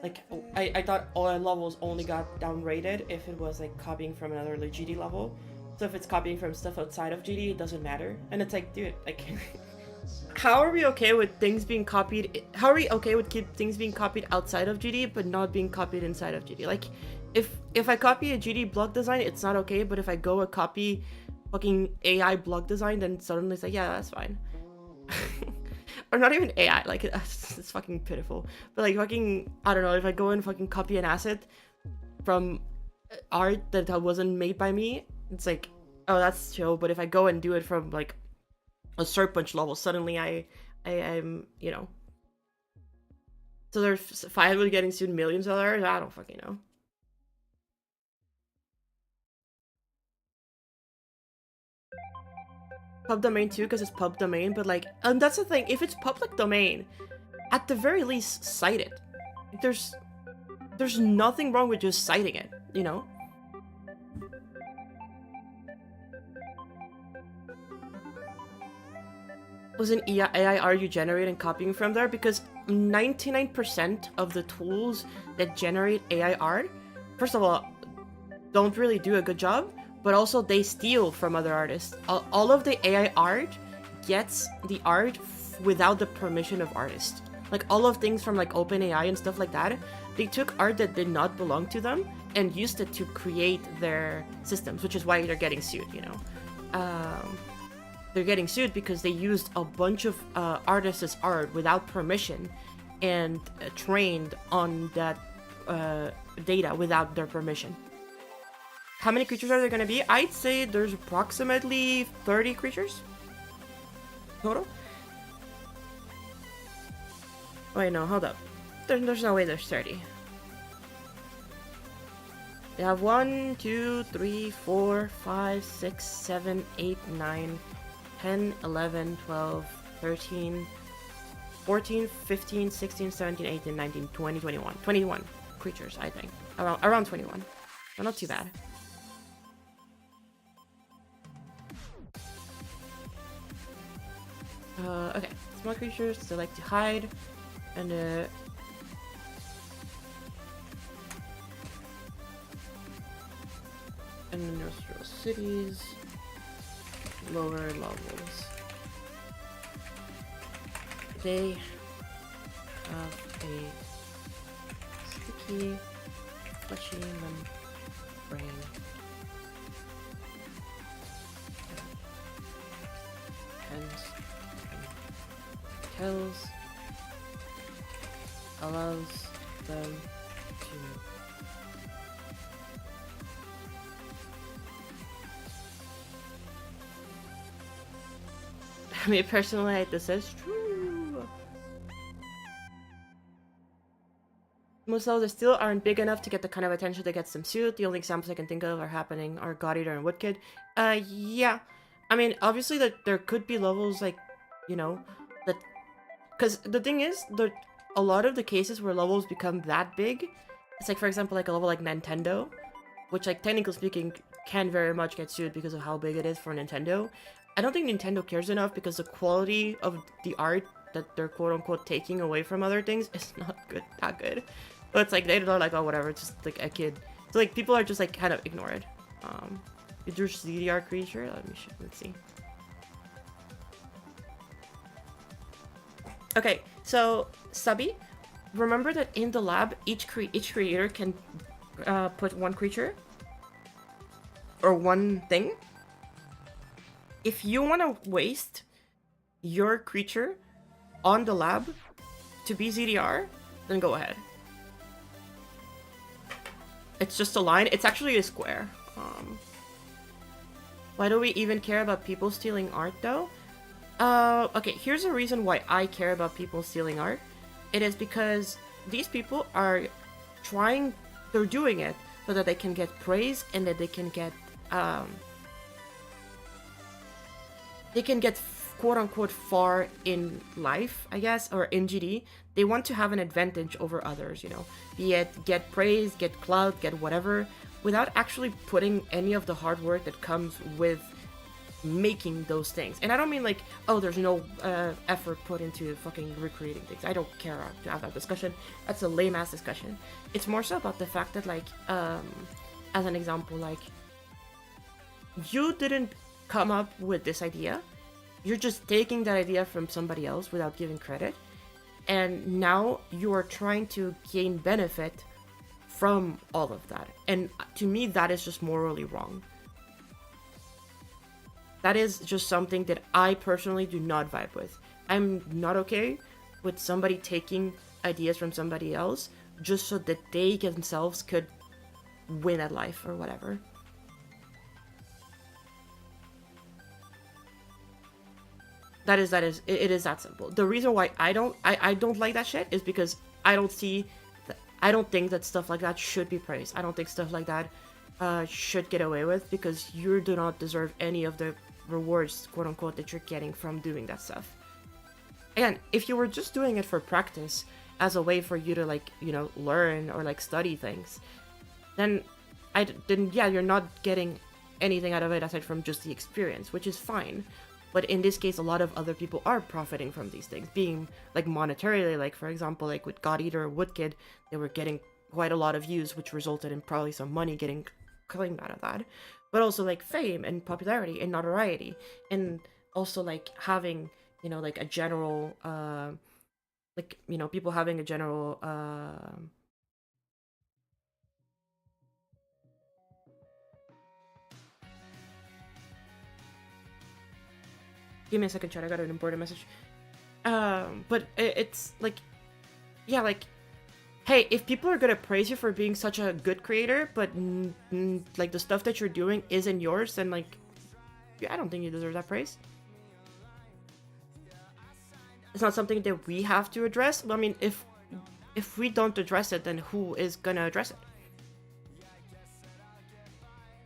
Like I thought all levels only got downrated if it was like copying from another like GD level. So if it's copying from stuff outside of GD, it doesn't matter. And it's like, dude, like. How are we okay with things being copied? How are we okay with things being copied outside of GD but not being copied inside of GD? Like, if I copy a GD block design, it's not okay. But if I go and copy fucking AI block design, then suddenly it's like, yeah, that's fine. Or not even AI. Like, it's fucking pitiful. But like, fucking, I don't know. If I go and fucking copy an asset from art that wasn't made by me, it's like, oh, that's chill. But if I go and do it from like a Serpunch level, suddenly I'm, you know. So they're finally getting sued millions of dollars? I don't fucking know. Pub domain too, because it's pub domain, but like, and that's the thing, if it's public domain, at the very least, cite it. There's nothing wrong with just citing it, you know? Was an AI are you generating copying from there? Because 99% of the tools that generate AI art, first of all, don't really do a good job, but also they steal from other artists. All of the AI art gets the art without the permission of artists. Like all of things from like OpenAI and stuff like that, they took art that did not belong to them and used it to create their systems, which is why they're getting sued, you know. They're getting sued because they used a bunch of artists' art without permission and trained on that data without their permission. How many creatures are there going to be? I'd say there's approximately 30 creatures total. Wait, no, hold up. There's no way there's 30. They have 1, 2, 3, 4, 5, 6, 7, 8, 9, 10, 11, 12, 13, 14, 15, 16, 17, 18, 19, 20, 21. 21 creatures, I think. Around 21. So not too bad. Okay. Small creatures, they like to hide. And industrial cities. Lower levels. They have a sticky, fleshy membrane. Hence, tells allows them to Me personally, this is true. Most sellers still aren't big enough to get the kind of attention that gets them sued. The only examples I can think of are happening are God Eater and Woodkid. Yeah. I mean, obviously that there could be levels like, you know, that, because the thing is, a lot of the cases where levels become that big, it's like, for example, like a level like Nintendo, which, like, technically speaking, can very much get sued because of how big it is for Nintendo. I don't think Nintendo cares enough because the quality of the art that they're quote-unquote taking away from other things is not that good. But it's like, they're like, oh, whatever, it's just like a kid. So, like, people are just, like, kind of ignore it. Is your CDR creature? Let's see. Okay, so, Subby, remember that in the lab, each creator can put one creature or one thing. If you want to waste your creature on the lab to be ZDR, then go ahead. It's just a line. It's actually a square. Why do we even care about people stealing art, though? Okay, here's a reason why I care about people stealing art. It is because these people are they're doing it so that they can get praise and that they can get quote-unquote far in life, I guess, or in GD. They want to have an advantage over others, you know, be it get praise, get clout, get whatever, without actually putting any of the hard work that comes with making those things. And I don't mean like, oh, there's no effort put into fucking recreating things. I don't care to have that discussion. That's a lame ass discussion. It's more so about the fact that, like, as an example, like, you didn't come up with this idea. You're just taking that idea from somebody else without giving credit, and now you are trying to gain benefit from all of that. And to me, that is just morally wrong. That is just something that I personally do not vibe with. I'm not okay with somebody taking ideas from somebody else just so that they themselves could win at life or whatever. It is that simple. The reason why I don't like that shit is because I don't think that stuff like that should be praised. I don't think stuff like that should get away with, because you do not deserve any of the rewards, quote unquote, that you're getting from doing that stuff. And if you were just doing it for practice as a way for you to, like, you know, learn or like study things, then yeah, you're not getting anything out of it aside from just the experience, which is fine. But in this case, a lot of other people are profiting from these things, being like monetarily, like for example, like with God Eater or Woodkid, they were getting quite a lot of views, which resulted in probably some money getting claimed out of that. But also like fame and popularity and notoriety, and also like having, you know, like a general, like, you know, people having a general, give me a second, chat. I got an important message. But it's like, yeah, like, hey, if people are gonna praise you for being such a good creator, but like the stuff that you're doing isn't yours, then like, I don't think you deserve that praise. It's not something that we have to address. I mean, if we don't address it, then who is gonna address it?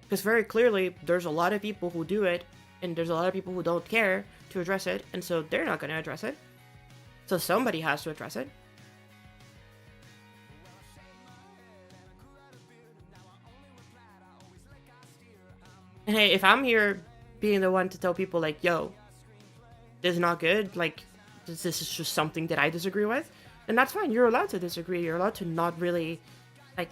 Because very clearly, there's a lot of people who do it, and there's a lot of people who don't care to address it, and so they're not gonna address it. So somebody has to address it. And hey, if I'm here being the one to tell people like, yo, this is not good, like, this is just something that I disagree with, then that's fine. You're allowed to disagree. You're allowed to not really, like,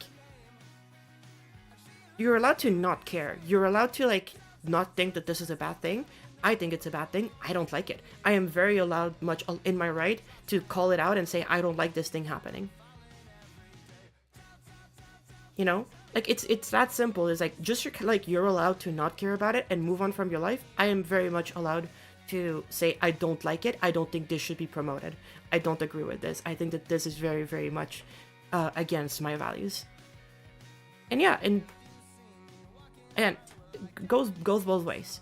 you're allowed to not care. You're allowed to, like, not think that this is a bad thing. I think it's a bad thing. I don't like it. I am very much in my right to call it out and say, I don't like this thing happening. You know? Like, it's that simple. It's like, just you're allowed to not care about it and move on from your life. I am very much allowed to say, I don't like it. I don't think this should be promoted. I don't agree with this. I think that this is very, very much against my values. And yeah, and goes both ways.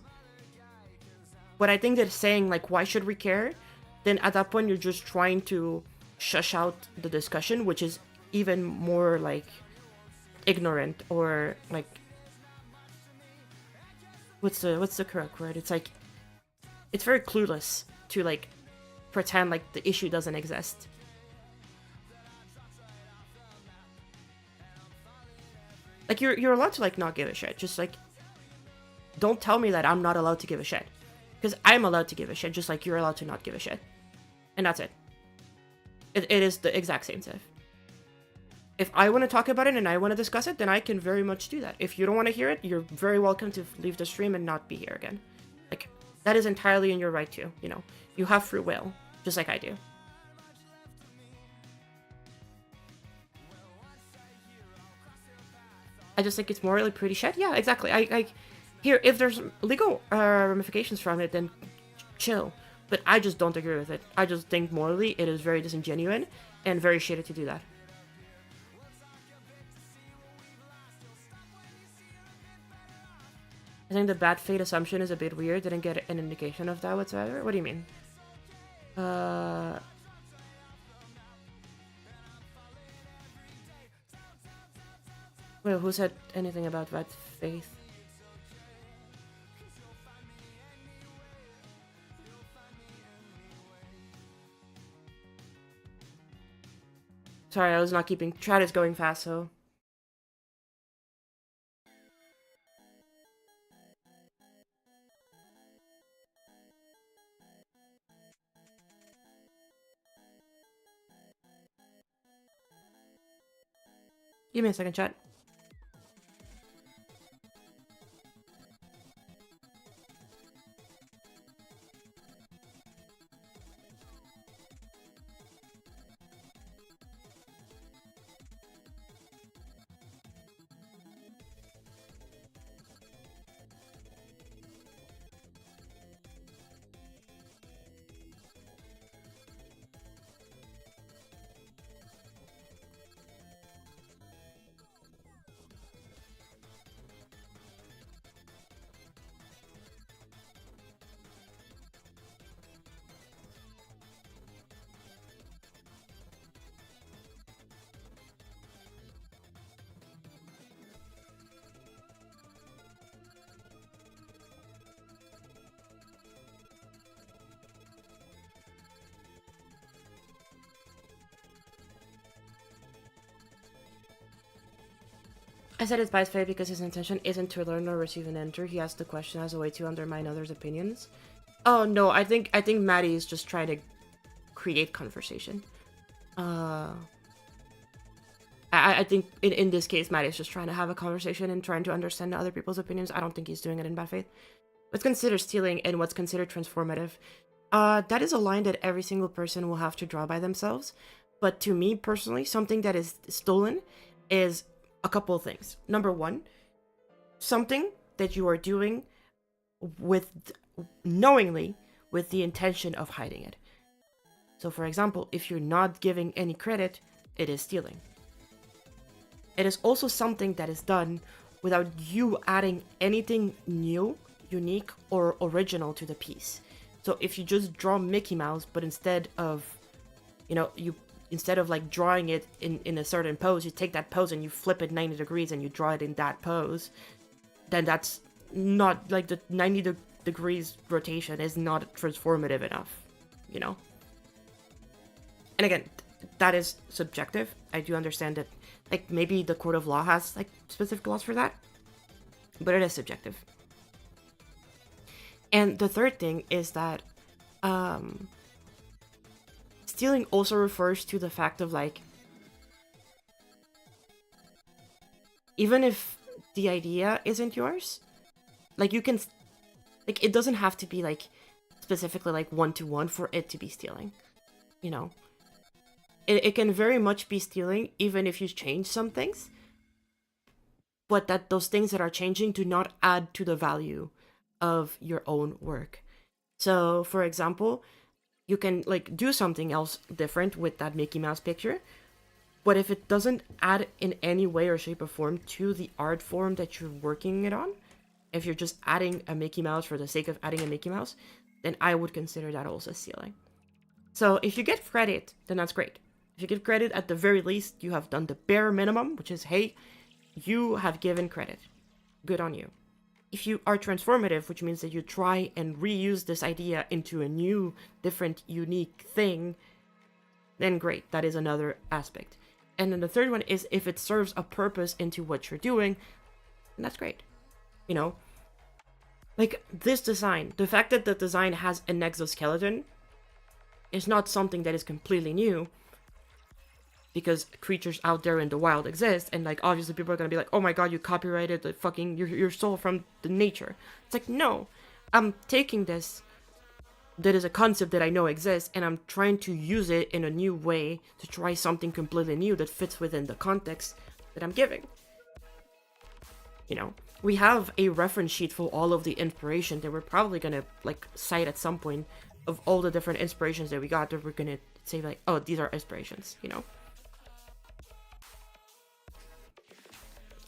But I think that saying like, why should we care? Then at that point you're just trying to shush out the discussion, which is even more like ignorant, or like what's the correct word? It's like it's very clueless to like pretend like the issue doesn't exist. Like you're allowed to like not give a shit. Just like don't tell me that I'm not allowed to give a shit. Because I'm allowed to give a shit, just like you're allowed to not give a shit. And that's it. It is the exact same stuff. If I want to talk about it and I want to discuss it, then I can very much do that. If you don't want to hear it, you're very welcome to leave the stream and not be here again. Like, that is entirely in your right too, you know. You have free will, just like I do. I just think it's morally pretty shit. Yeah, exactly. I here, if there's legal ramifications from it, then chill. But I just don't agree with it. I just think morally it is very disingenuous and very shitty to do that. I think the bad fate assumption is a bit weird. Didn't get an indication of that whatsoever. What do you mean? Well, who said anything about bad faith? Sorry, I was not keeping. Chat is going fast, so. Give me a second, chat. I said it's biased because his intention isn't to learn or receive an answer. He asked the question as a way to undermine others' opinions. Oh no, I think Maddie is just trying to create conversation. I think in this case, Maddie is just trying to have a conversation and trying to understand other people's opinions. I don't think he's doing it in bad faith. What's considered stealing and what's considered transformative? That is a line that every single person will have to draw by themselves. But to me personally, something that is stolen is a couple of things. Number one, something that you are doing with knowingly with the intention of hiding it. So for example, if you're not giving any credit, it is stealing. It is also something that is done without you adding anything new, unique, or original to the piece. So if you just draw Mickey Mouse, but instead of, instead of like drawing it in a certain pose, you take that pose and you flip it 90 degrees and you draw it in that pose, then that's not like the 90 degrees rotation is not transformative enough, And again, that is subjective. I do understand that, like, maybe the court of law has like specific laws for that, but it is subjective. And the third thing is that stealing also refers to the fact of like, even if the idea isn't yours, like you can, like it doesn't have to be like specifically like one-to-one for it to be stealing, It can very much be stealing even if you change some things, but that those things that are changing do not add to the value of your own work. So for example, you can like do something else different with that Mickey Mouse picture, but if it doesn't add in any way or shape or form to the art form that you're working it on, if you're just adding a Mickey Mouse for the sake of adding a Mickey Mouse, then I would consider that also stealing. So if you get credit, then that's great. If you get credit, at the very least, you have done the bare minimum, which is, hey, you have given credit. Good on you. If you are transformative, which means that you try and reuse this idea into a new, different, unique thing, then great. That is another aspect. And then the third one is if it serves a purpose into what you're doing, then that's great. You know? Like, this design, the fact that the design has an exoskeleton is not something that is completely new, because creatures out there in the wild exist, and like obviously people are gonna be like, oh my god, you copyrighted the fucking your soul from the nature. It's like, no, I'm taking this that is a concept that I know exists, and I'm trying to use it in a new way to try something completely new that fits within the context that I'm giving. You know, we have a reference sheet for all of the inspiration that we're probably gonna like cite at some point, of all the different inspirations that we got, that we're gonna say like, oh, these are inspirations, you know.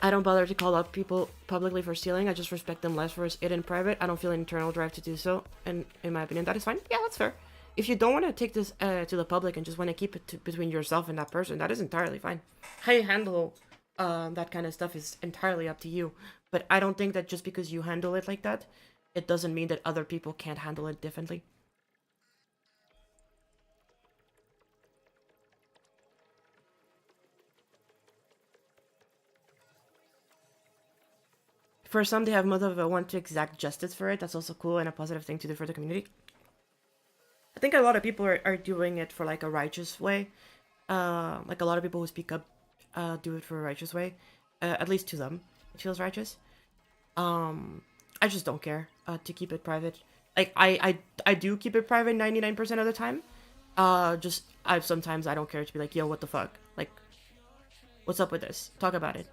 I don't bother to call out people publicly for stealing. I just respect them less for it in private. I don't feel an internal drive to do so, and in my opinion, that is fine. Yeah, that's fair. If you don't want to take this to the public and just want to keep it between yourself and that person, that is entirely fine. How you handle that kind of stuff is entirely up to you. But I don't think that just because you handle it like that, it doesn't mean that other people can't handle it differently. For some, they have more of a want to exact justice for it. That's also cool and a positive thing to do for the community. I think a lot of people are doing it for like a righteous way. Like a lot of people who speak up do it for a righteous way. At least to them, it feels righteous. I just don't care to keep it private. Like I do keep it private 99% of the time. Sometimes I don't care to be like, yo, what the fuck? Like, what's up with this? Talk about it.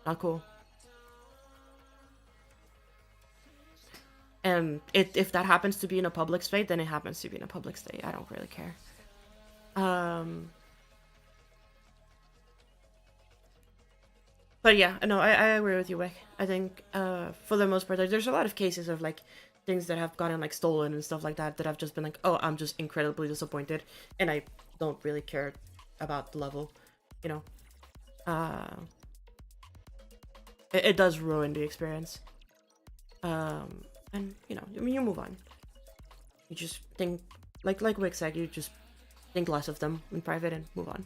Not cool. And if that happens to be in a public state, then it happens to be in a public state. I don't really care. But yeah, no, I agree with you, Wick. I think for the most part, there's a lot of cases of like things that have gotten like stolen and stuff like that I've just been like, oh, I'm just incredibly disappointed, and I don't really care about the level, you know. It does ruin the experience. And you know, I mean, you move on. You just think, like Wick said, you just think less of them in private and move on.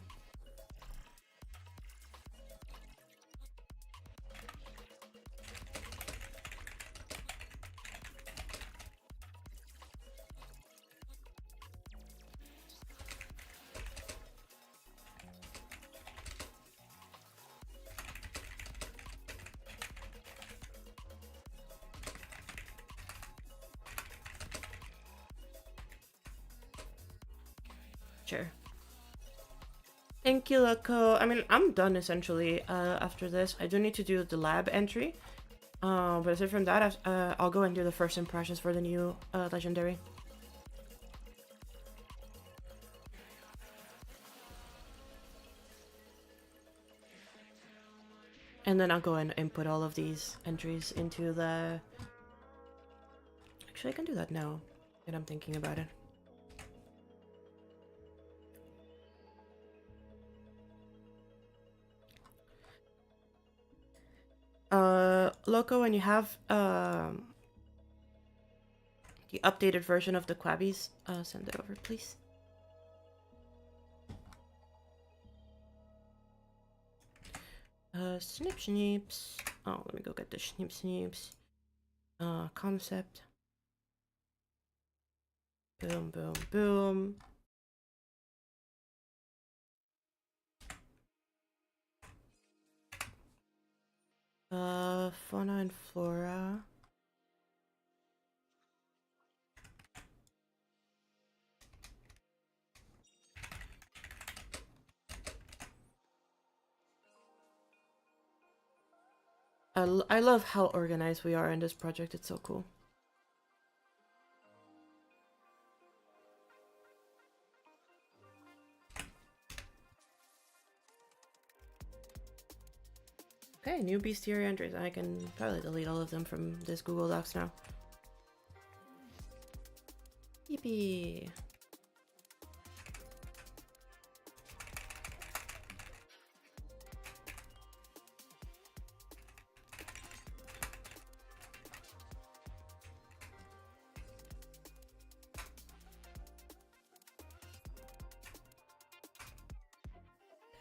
Sure. Thank you, Loco. I mean, I'm done essentially after this. I do need to do the lab entry. But aside from that, I'll go and do the first impressions for the new legendary. And then I'll go and input all of these entries into the... Actually, I can do that now that I'm thinking about it. Loco, when you have the updated version of the Quabbies, send it over, please. Snip Sneeps. Oh, let me go get the Snip Sneeps. Concept. Boom, boom, boom. Fauna and flora. I love how organized we are in this project. It's so cool. Okay, new bestiary entries. I can probably delete all of them from this Google Docs now. Maybe.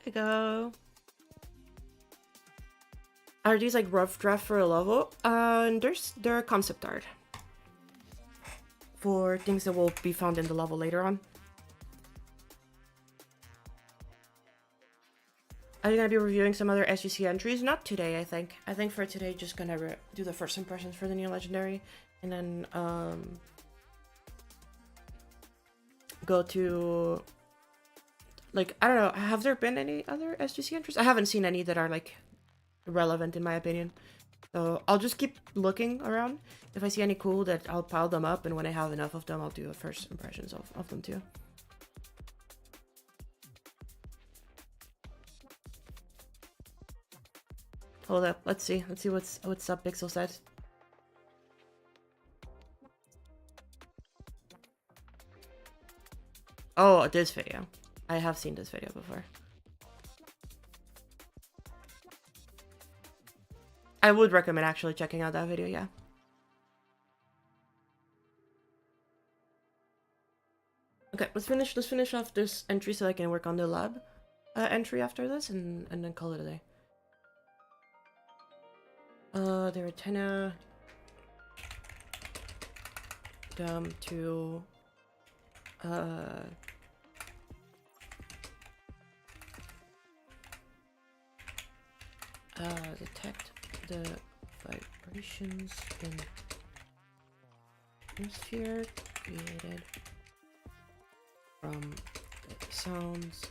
There you go. Are these like rough draft for a level? There are concept art for things that will be found in the level later on. Are you gonna be reviewing some other SGC entries? Not today, I think. I think for today, just gonna do the first impressions for the new legendary, and then go to like, I don't know. Have there been any other SGC entries? I haven't seen any that are like relevant in my opinion. So I'll just keep looking around. If I see any cool, that I'll pile them up, and when I have enough of them, I'll do a first impressions of them too. Hold up, let's see what's Subpixel said. Oh, this video. I have seen this video before. I would recommend actually checking out that video, yeah. Okay, let's finish off this entry so I can work on the lab entry after this, and then call it a day. There are 10 to detect the vibrations in atmosphere created from the sounds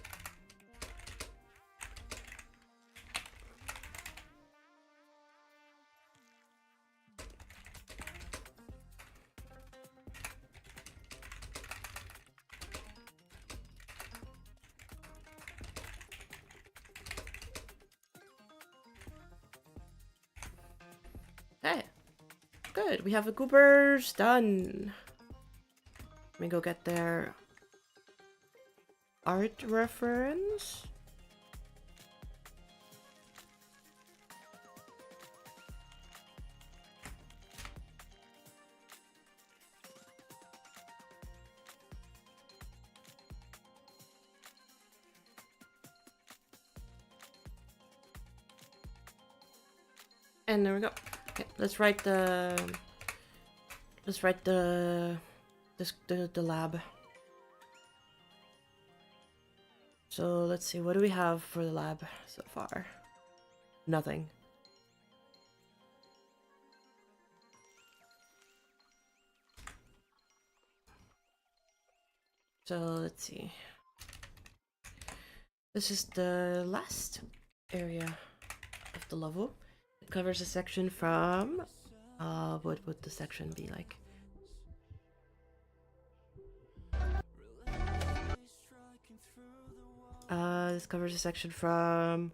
Okay, good. We have the Coopers done. Let me go get their art reference. And there we go. Okay, let's write the lab. So let's see, what do we have for the lab so far? Nothing. So let's see. This is the last area of the level. It covers a section from what would the section be like? This covers a section from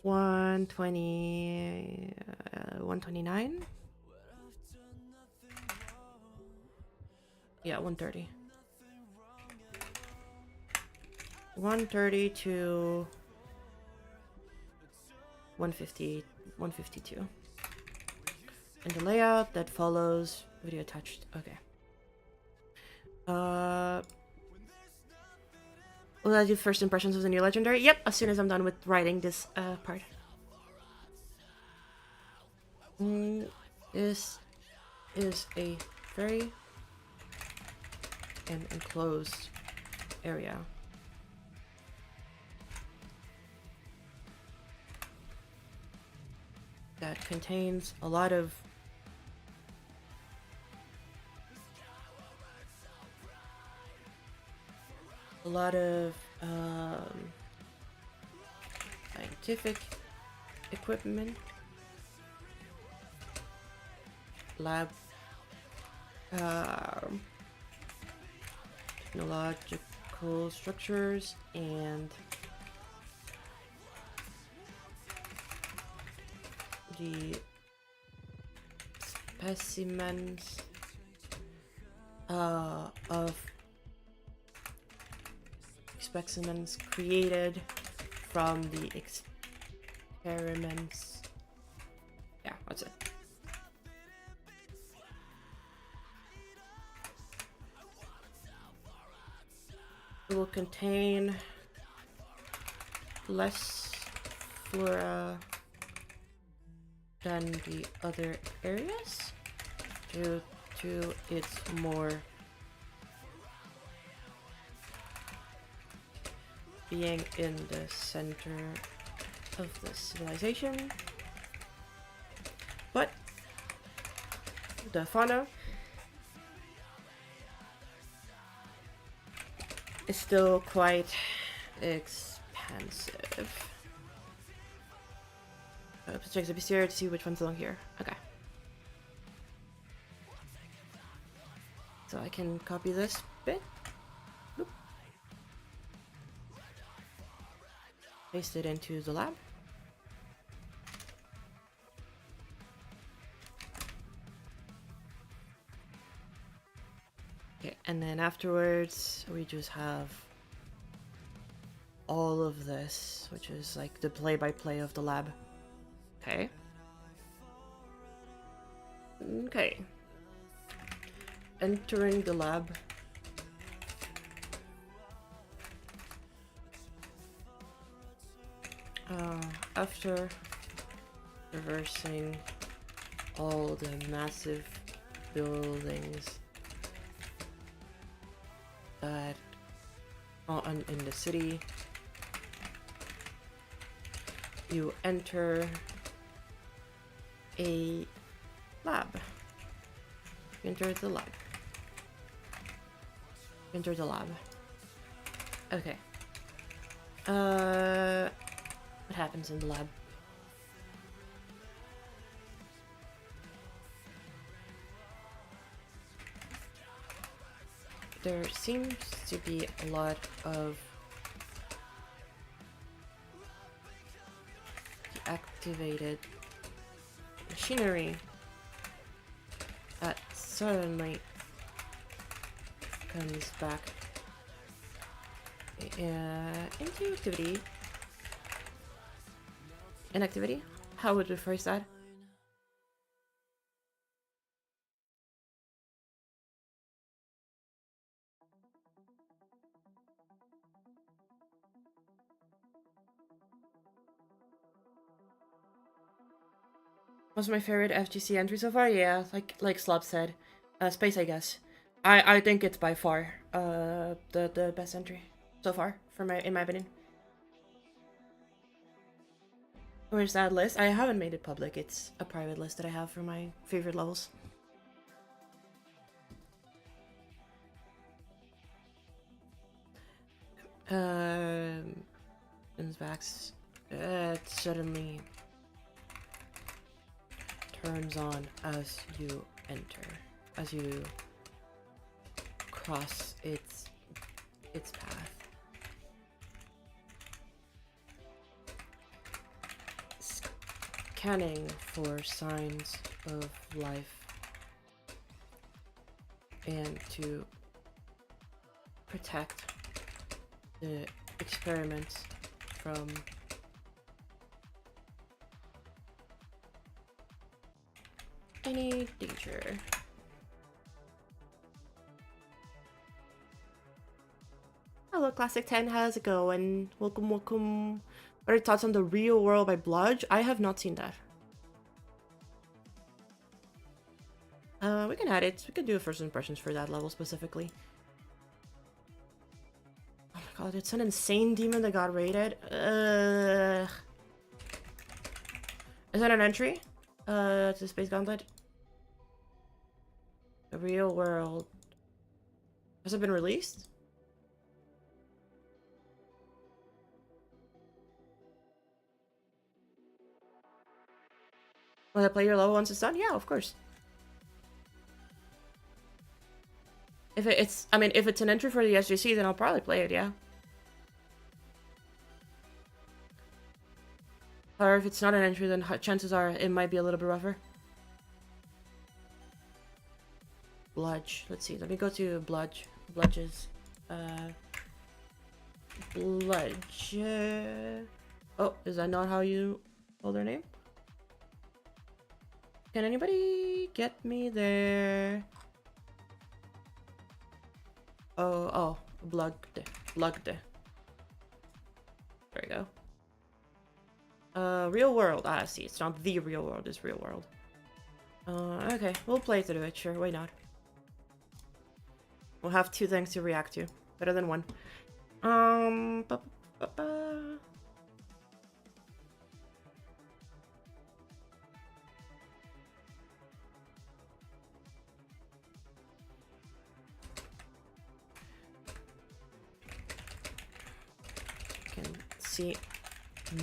120, 129? Yeah, 130. 130 to 150, 152. And the layout that follows, video attached. Okay. Will I do first impressions of the new legendary? Yep, as soon as I'm done with writing this part. This is a very enclosed area. That contains a lot of scientific equipment, lab, technological structures, and the specimens of specimens created from the experiments. Yeah, that's it. It will contain less flora than the other areas due to its more being in the center of the civilization. But the fauna is still quite expansive. Let's check the bestiary to see which one's along here. Okay. So I can copy this bit. Boop. Paste it into the lab. Okay, and then afterwards we just have all of this, which is like the play-by-play of the lab. Okay. Okay. Entering the lab. After traversing all the massive buildings that are in the city, you enter a lab. Enter the lab. Enter the lab. Okay. What happens in the lab? There seems to be a lot of deactivated machinery that suddenly comes back into activity. Inactivity? How would we phrase that? What's my favorite FGC entry so far? Yeah, like Slob said, space, I guess. I think it's by far the best entry so far in my opinion. Where's that list? I haven't made it public. It's a private list that I have for my favorite levels. Inspects. It suddenly turns on as you enter, as you cross its path. Scanning for signs of life and to protect the experiments from any danger. Hello, Classic 10. How's it going? Welcome, welcome. What are your thoughts on the Real World by Bludge? I have not seen that. We can add it. We can do a first impressions for that level specifically. Oh my god, it's an insane demon that got raided. Is that an entry? To the Space Gauntlet? The Real World. Has it been released? Will I play your level once it's done? Yeah, of course. If it's an entry for the SGC, then I'll probably play it, yeah. Or if it's not an entry, then chances are it might be a little bit rougher. Bludge. Let's see. Let me go to Bludge. Bludges. Bludge. Oh, is that not how you spell their name? Can anybody get me there? Oh, Blugde. Blugde. There we go. Real world. Ah, I see. It's not the real world, it's real world. Okay. We'll play through it. Sure, why not? We'll have 2 things to react to. Better than 1. Can see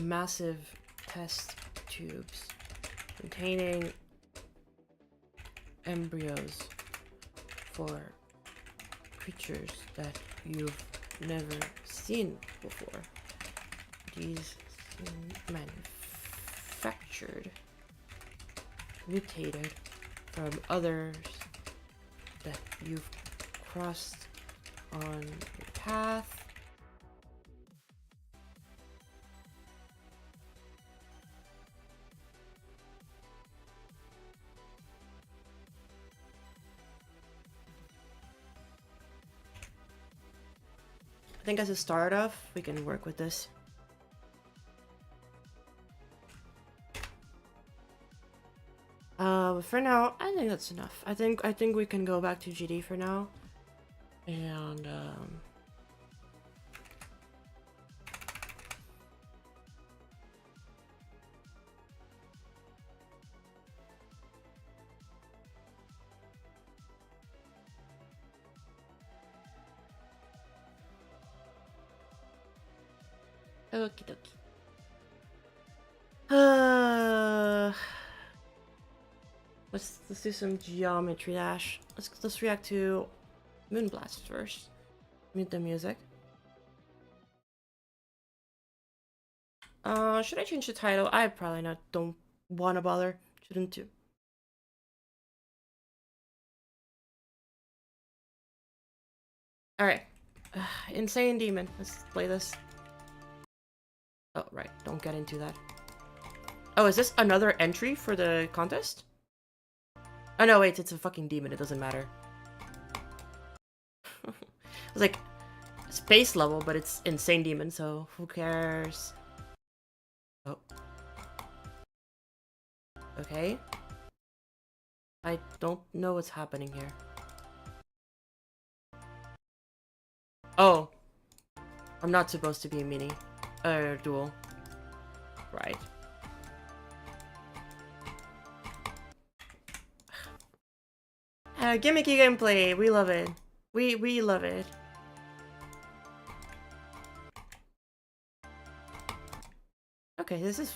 massive test tubes containing embryos for creatures that you've never seen before. These manufactured, mutated from others that you've crossed on your path. I think as a start off, we can work with this. For now, I think that's enough. I think we can go back to GD for now. And okie dokie. Let's do some geometry dash. Let's react to Moonblast first. Mute the music. Should I change the title? I probably not. Don't wanna bother. Shouldn't do. All right. Insane Demon. Let's play this. Oh, right. Don't get into that. Oh, is this another entry for the contest? Oh, no, wait. It's a fucking demon. It doesn't matter. It's like space level, but it's Insane Demon, so who cares? Oh. Okay. I don't know what's happening here. Oh. I'm not supposed to be a mini. Duel. Right. Gimmicky gameplay. We love it. We love it. Okay, this is...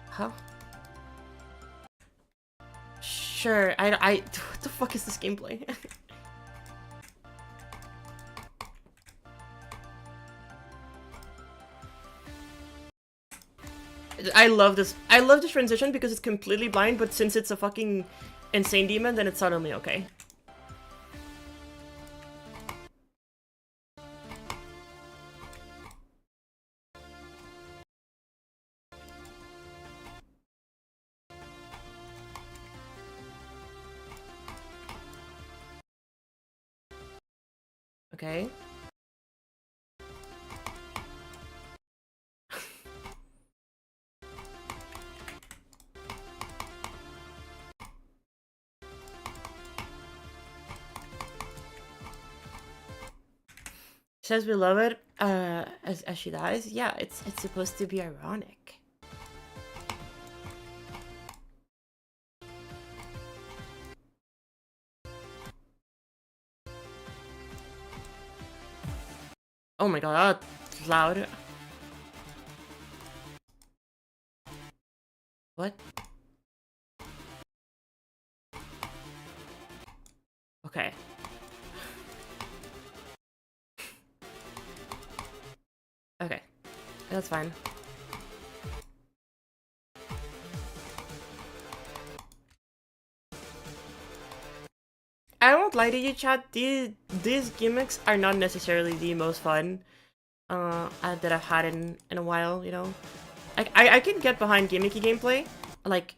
Huh? Sure, what the fuck is this gameplay? I love this transition because it's completely blind, but since it's a fucking Insane Demon, then it's suddenly okay. Okay. Says we love it, as she dies. Yeah, it's supposed to be ironic. Oh my god, that's loud. What? Okay. That's fine. I won't lie to you, chat. These gimmicks are not necessarily the most fun that I've had in a while. You know, I can get behind gimmicky gameplay, like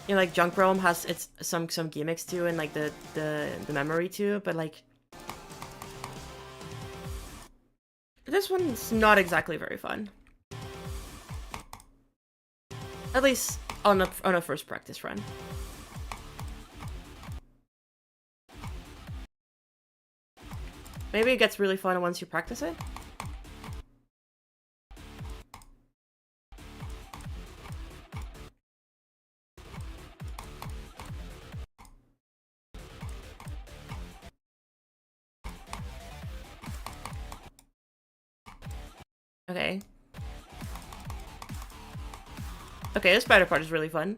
you know, like Junk Realm has its some gimmicks too, and like the memory too. But like this one's not exactly very fun. At least on a first practice run. Maybe it gets really fun once you practice it. Okay. Okay, this spider part is really fun.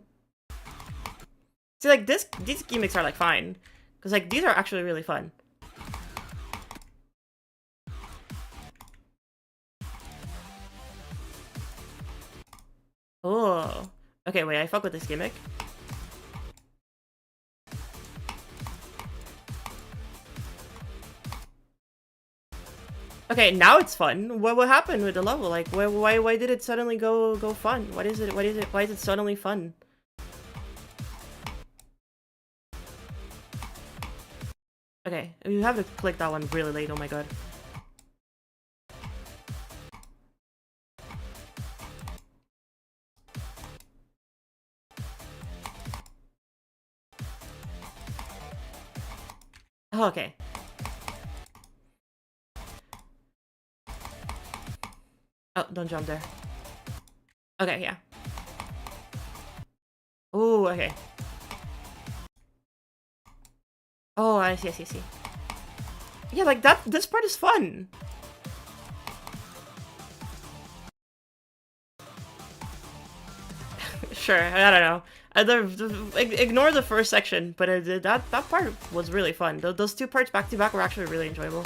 See, like these gimmicks are like fine, because like these are actually really fun. Oh, okay. Wait, I fuck with this gimmick. Okay, now it's fun. What happened with the level? Like, why did it suddenly go fun? What is it? What is it? Why is it suddenly fun? Okay, you have to click that one really late. Oh my god. Oh, okay. Oh, don't jump there. Okay, yeah. Oh, okay. Oh, I see, I see, I see. Yeah, like that. This part is fun. Sure, I don't know. Ignore the first section, but that part was really fun. Those two parts back to back were actually really enjoyable.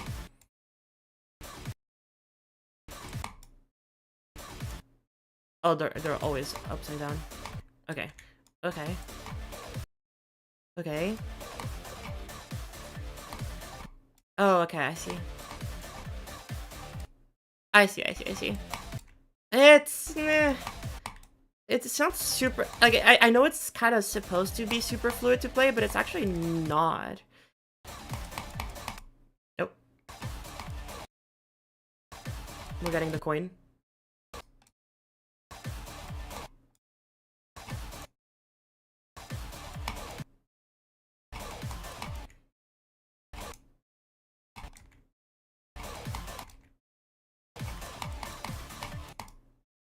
Oh, they're always upside down. Okay, okay, okay. Oh, okay, I see. I see, I see, I see. It's not super. Like I know it's kind of supposed to be super fluid to play, but it's actually not. Nope. We're getting the coin.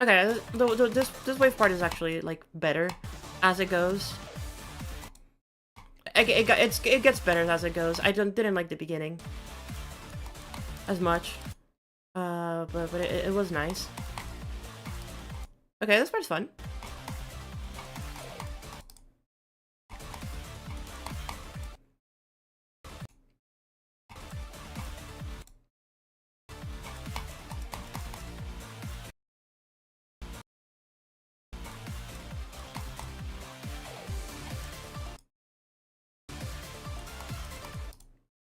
Okay, this wave part is actually like better as it goes. It gets better as it goes. I didn't like the beginning as much, but it was nice. Okay, this part's fun.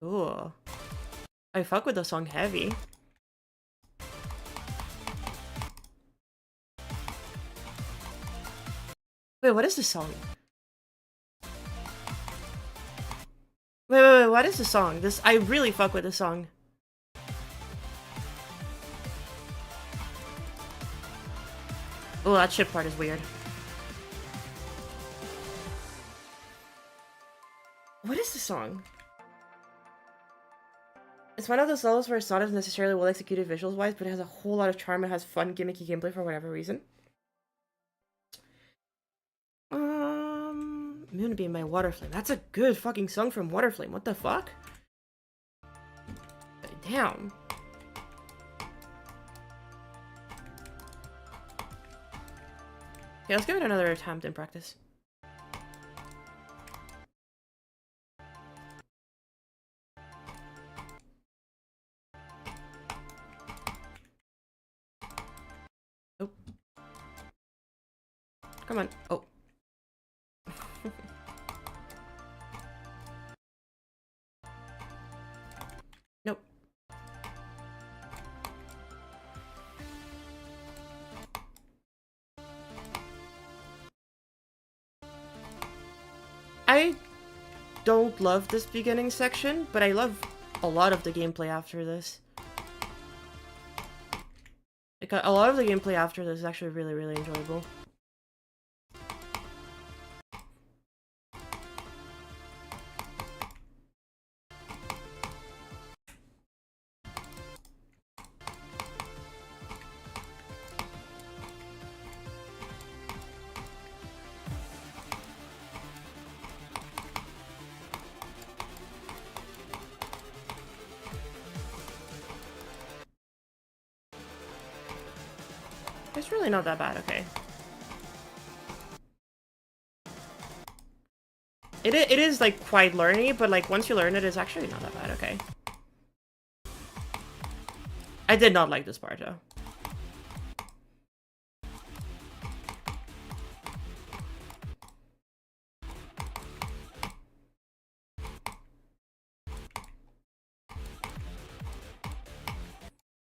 Ooh, I fuck with the song heavy. Wait, what is this song? Wait, what is the song? I really fuck with this song. Oh, that ship part is weird. What is the song? It's one of those levels where it's not as necessarily well executed visuals wise, but it has a whole lot of charm. It has fun, gimmicky gameplay for whatever reason. Moonbeam by Waterflame. That's a good fucking song from Waterflame. What the fuck? Damn. Okay, let's give it another attempt in practice. Come on. Oh. Nope. I don't love this beginning section, but I love a lot of the gameplay after this. Like, a lot of the gameplay after this is actually really, really enjoyable. It's really not that bad, okay. It is, like, quite learny, but, like, once you learn it, it's actually not that bad, okay. I did not like this part, though.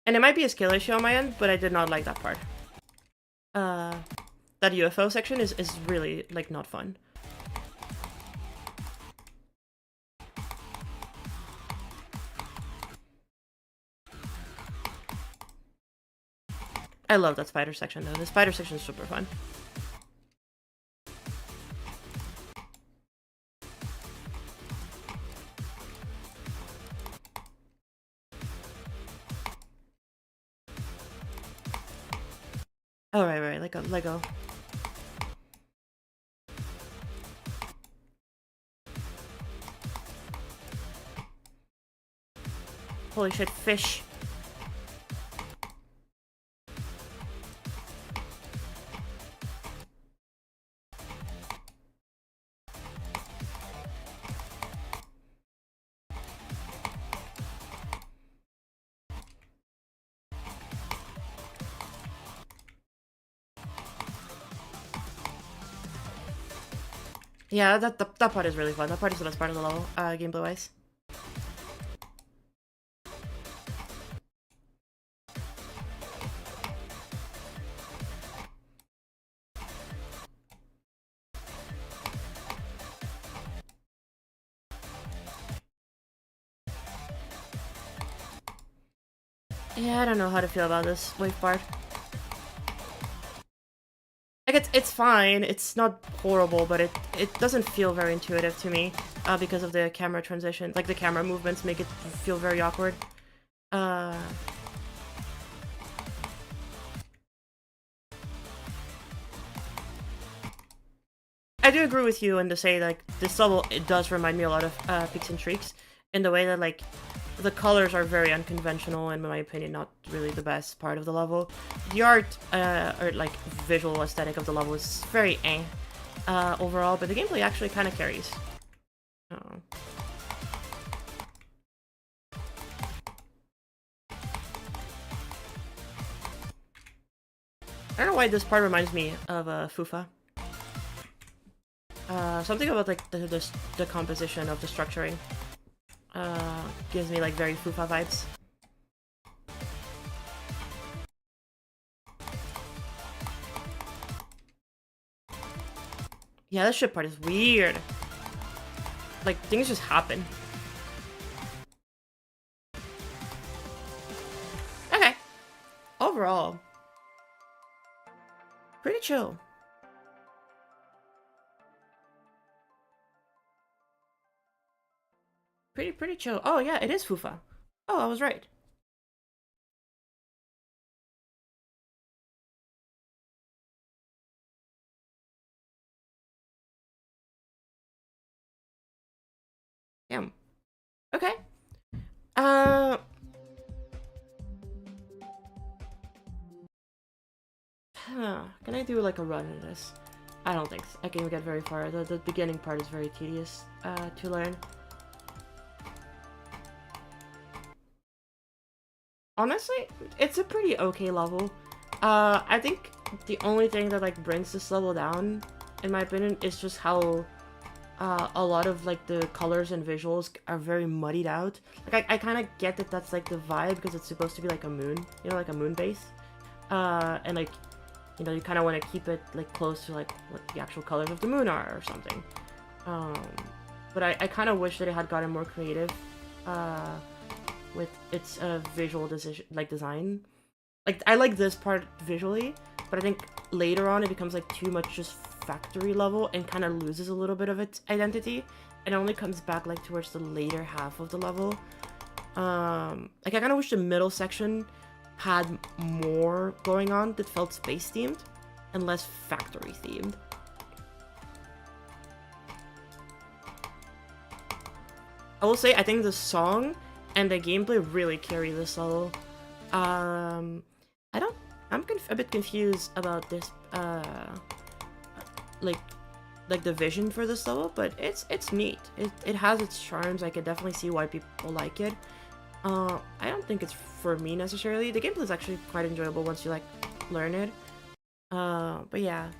And it might be a skill issue on my end, but I did not like that part. That UFO section is really, like, not fun. I love that spider section, though. The spider section is super fun. Oh, right, Lego, Lego. Holy shit, fish. Yeah, that part is really fun. That part is the best part of the level, gameplay-wise. Yeah, I don't know how to feel about this wave part. Like, it's fine, it's not horrible, but it doesn't feel very intuitive to me, because of the camera transition. Like, the camera movements make it feel very awkward. I do agree with you in to say, like, this level, it does remind me a lot of Peaks and Shrieks, in the way that, like, the colors are very unconventional, and in my opinion, not really the best part of the level. The art, or, like, visual aesthetic of the level is very overall, but the gameplay actually kind of carries. Oh. I don't know why this part reminds me of Fufa. Something about, like, the composition of the structuring gives me, like, very Fufa vibes. Yeah, this ship part is weird. Like, things just happen. Okay. Overall, pretty chill. Pretty chill. Oh yeah, it is Fufa. Oh, I was right. Damn. Okay. Uh. Can I do like a run in this? I don't think so. I can get very far. The beginning part is very tedious to learn. Honestly, it's a pretty okay level. I think the only thing that like brings this level down, in my opinion, is just how a lot of like the colors and visuals are very muddied out. Like I kind of get that that's like the vibe because it's supposed to be like a moon, you know, like a moon base. And like, you know, you kind of want to keep it like close to like what the actual colors of the moon are or something. But I kind of wish that it had gotten more creative with its visual decision, like design. Like I like this part visually, but I think later on it becomes like too much just factory level and kind of loses a little bit of its identity, and only comes back like towards the later half of the level. Like I kind of wish the middle section had more going on that felt space themed and less factory themed. I will say I think the song and the gameplay really carry this level. I'm a bit confused about this like the vision for this level, but it's neat. It has its charms. I could definitely see why people like it. I don't think it's for me necessarily. The gameplay is actually quite enjoyable once you like learn it. But yeah.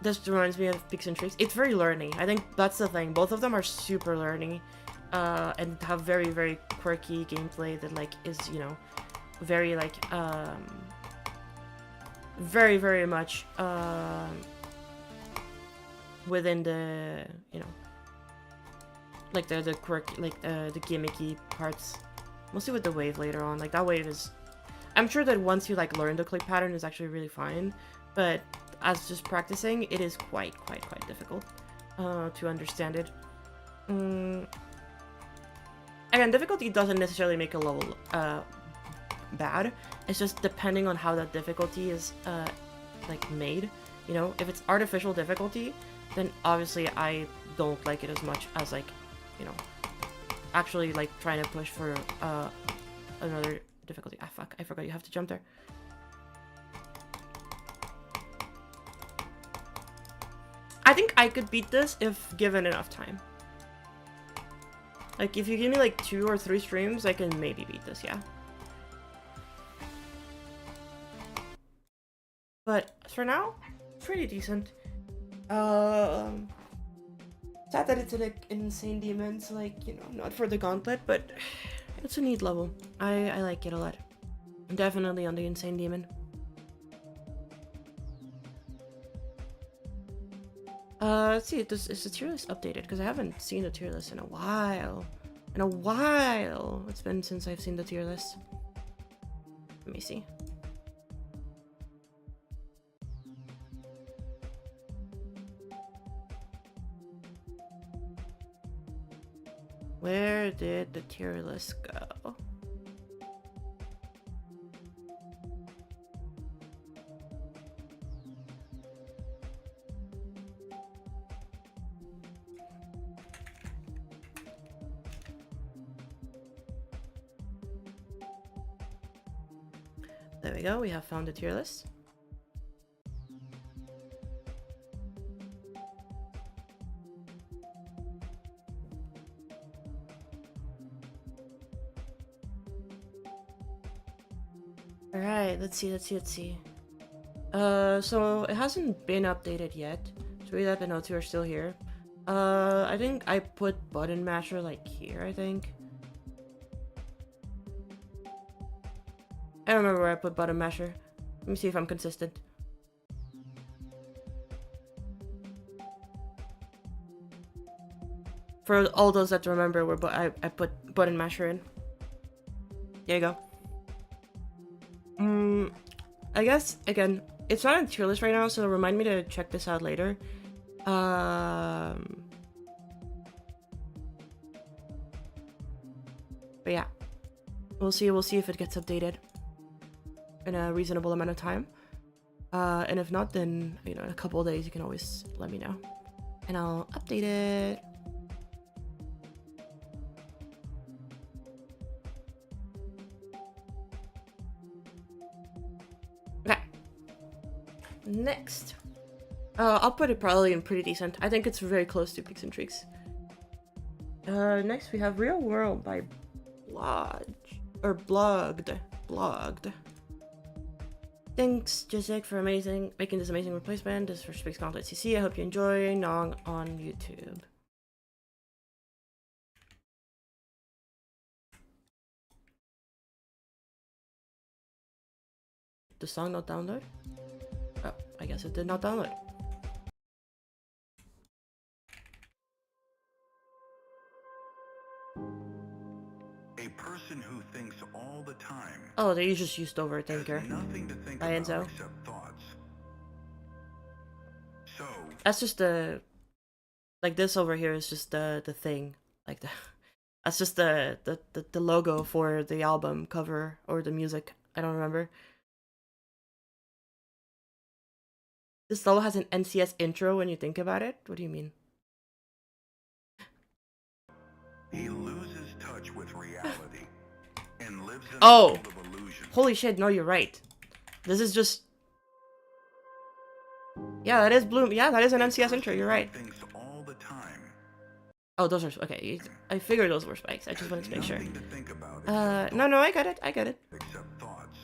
This reminds me of Peaks and Tricks. It's very learny. I think that's the thing. Both of them are super learny, and have very, very quirky gameplay that like is, you know, very like very, very much within the, you know, like the quirky, like the gimmicky parts. We'll see with the wave later on. Like that wave is, I'm sure that once you like learn the click pattern is actually really fine, but as just practicing, it is quite difficult to understand it. Again, difficulty doesn't necessarily make a level bad. It's just depending on how that difficulty is like made. You know, if it's artificial difficulty, then obviously I don't like it as much as like, you know, actually like trying to push for another difficulty. Ah, fuck, I forgot you have to jump there. I think I could beat this if given enough time. Like, if you give me like 2 or 3 streams, I can maybe beat this, yeah. But for now, pretty decent. Sad that it's like an insane demon, so like, you know, not for the Gauntlet, but it's a neat level. I like it a lot. I'm definitely on the insane demon. Let's see, is the tier list updated? Because I haven't seen the tier list in a while. It's been since I've seen the tier list. Let me see. Where did the tier list go? There we go, we have found the tier list. Alright, let's see. So it hasn't been updated yet, so we let the notes are still here. I think I put button masher like here, I think. I don't remember where I put button masher. Let me see if I'm consistent. For all those that remember where I put button masher in. There you go. I guess, again, it's not in tier list right now, so remind me to check this out later. But yeah. We'll see if it gets updated in a reasonable amount of time. And if not, then, you know, in a couple of days, you can always let me know. And I'll update it. Okay. Next. I'll put it probably in pretty decent. I think it's very close to Peaks and Tricks. Next we have Real World by Blogged. blogged. Thanks, Jessic, for making this amazing replacement. This is for Speaks Gauntlet CC. I hope you enjoy Nong on YouTube. The song not download? Oh, I guess it did not download. A person who thinks all the time. Oh, they just used overthinker. Has nothing to think By about Enzo. except thoughts. So That's just the, like this over here is just the thing, like the, that's just the logo for the album cover or the music. I don't remember. This level has an NCS intro when you think about it. What do you mean? he loses touch with reality and lives in Oh! a world of illusion. Holy shit! No, you're right. This is just. Yeah, that is Bloom. Yeah, that is an NCS intro. You're right. Thinks all the time. Oh, those are okay. I figured those were spikes. I just wanted to make sure. Nothing to think about except No, I got it. I got it. except thoughts.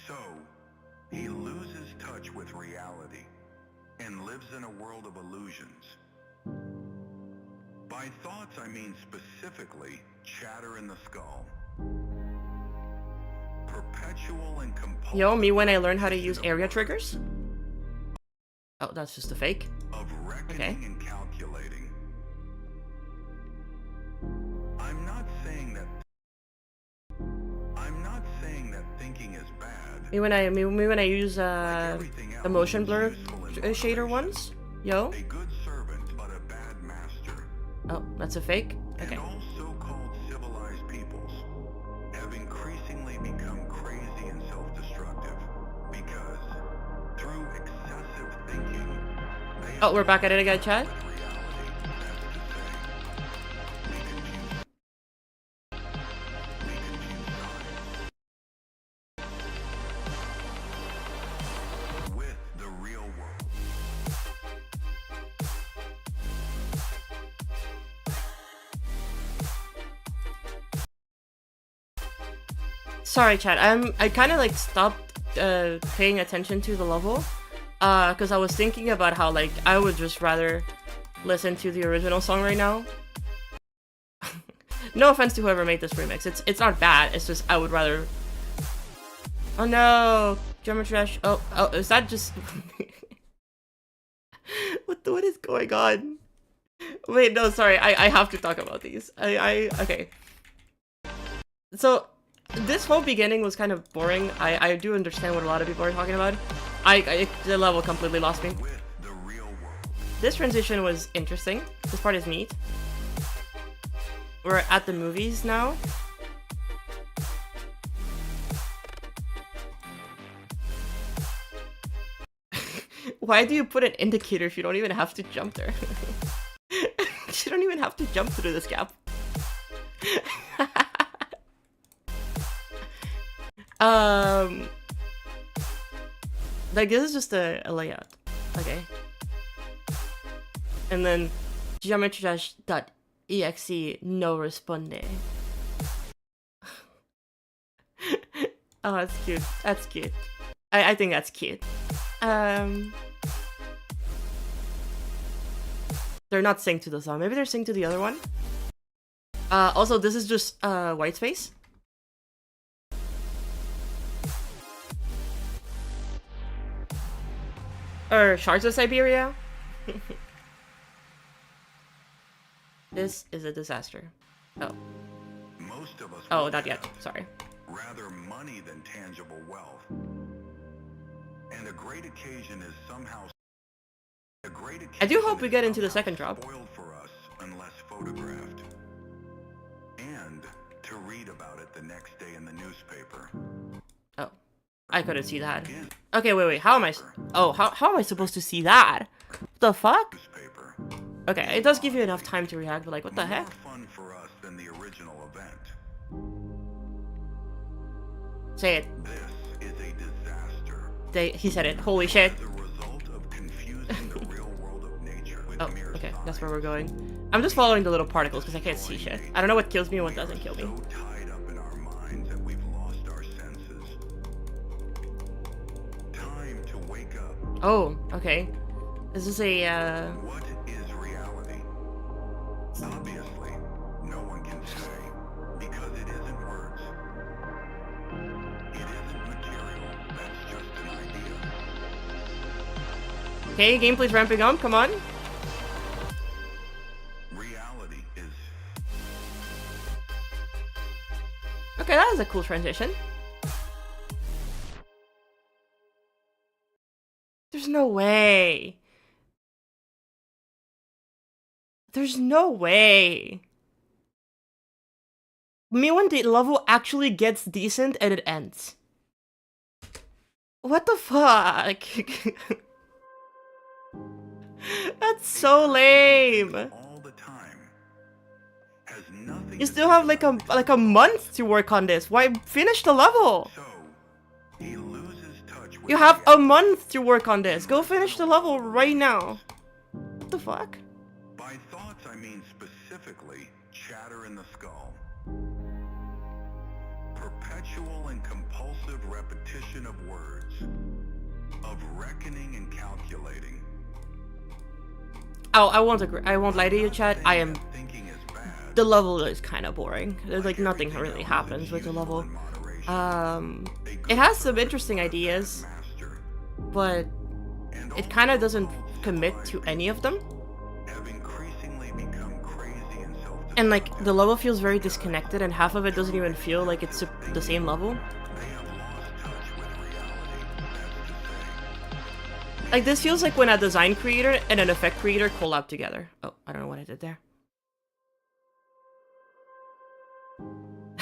So, he loses touch with reality and lives in a world of illusions. By thoughts, I mean specifically chatter in the skull. Perpetual and compulsive. Yo, me when I learned how to use area triggers. Oh, that's just a fake. Of reckoning Okay. and calculating. I'm not saying that thinking is bad. Me when I use Like the everything else, motion it's blur useful in shader moderation. ones. Yo. A good servant, but a bad master. Oh, that's a fake. Okay. And all so-called civilized peoples have increasingly become crazy and self-destructive because through excessive thinking, they Oh, we're back at it again, chat. with reality. That's to say, we confuse time with the real world. Sorry, chat. I kind of like stopped paying attention to the level, because I was thinking about how like I would just rather listen to the original song right now. No offense to whoever made this remix. It's not bad. It's just I would rather. Oh no, Geometry Dash. Oh, is that just? What is going on? Wait, no, sorry. I have to talk about these. Okay. So, this whole beginning was kind of boring. I do understand what a lot of people are talking about. The level completely lost me. With the real world. This transition was interesting. This part is neat. We're at the movies now. Why do you put an indicator if you don't even have to jump there? You don't even have to jump through this gap. Like this is just a layout, okay? And then geometry-exe no responde. Oh, that's cute. That's cute. I think that's cute. They're not synced to the song. Maybe they're synced to the other one. Also, this is just white space. Or Shards of Siberia. This is a disaster. Oh. Most of us Oh, will not yet. have Sorry. rather money than tangible wealth. And a great occasion is somehow I do hope we get into the second drop. spoiled for us unless photographed. And to read about it the next day in the newspaper. Oh. I couldn't see that. Again, Okay, wait. How am I... Oh, how am I supposed to see that? What the fuck? newspaper. Okay, it does give you enough time to react, but like, what the heck? More fun for us than the original event. Say it. This is a disaster. He said it. Holy shit. As a result of confusing the real world of nature with Oh, mere okay, that's where signs. we're going. I'm just following the little particles because I can't see shit. I don't know what kills me and what doesn't kill me. So tied up in our minds wake up. Oh, okay. Is this a, What is reality? Obviously, no one can say, because it isn't words. It isn't material, that's just an idea. Okay, gameplay's ramping up, come on. Reality is Okay, that is a cool transition. There's no way. There's no way. I mean, when the level actually gets decent and it ends. What the fuck? That's so lame. all the time. Has nothing You to still say have like a month to work on this. Why finish the level? So, he loses touch with You have a reality. month to work on this. Go finish the level right now. What the fuck? By thoughts, I mean specifically chatter in the skull. Perpetual and compulsive repetition of words, of reckoning and calculating. Oh, I won't agree. I won't lie to you, chat. I am. Thinking is bad. The level is kind of boring. There's like nothing really happens with the level. It has some interesting ideas, but it kind of doesn't commit to any of them. Have increasingly become crazy and self-destructive. And like the level feels very disconnected, and half of it doesn't even feel like it's the same level. They have lost touch with reality. That's to say. Like this feels like when a design creator and an effect creator collab together. Oh, I don't know what I did there.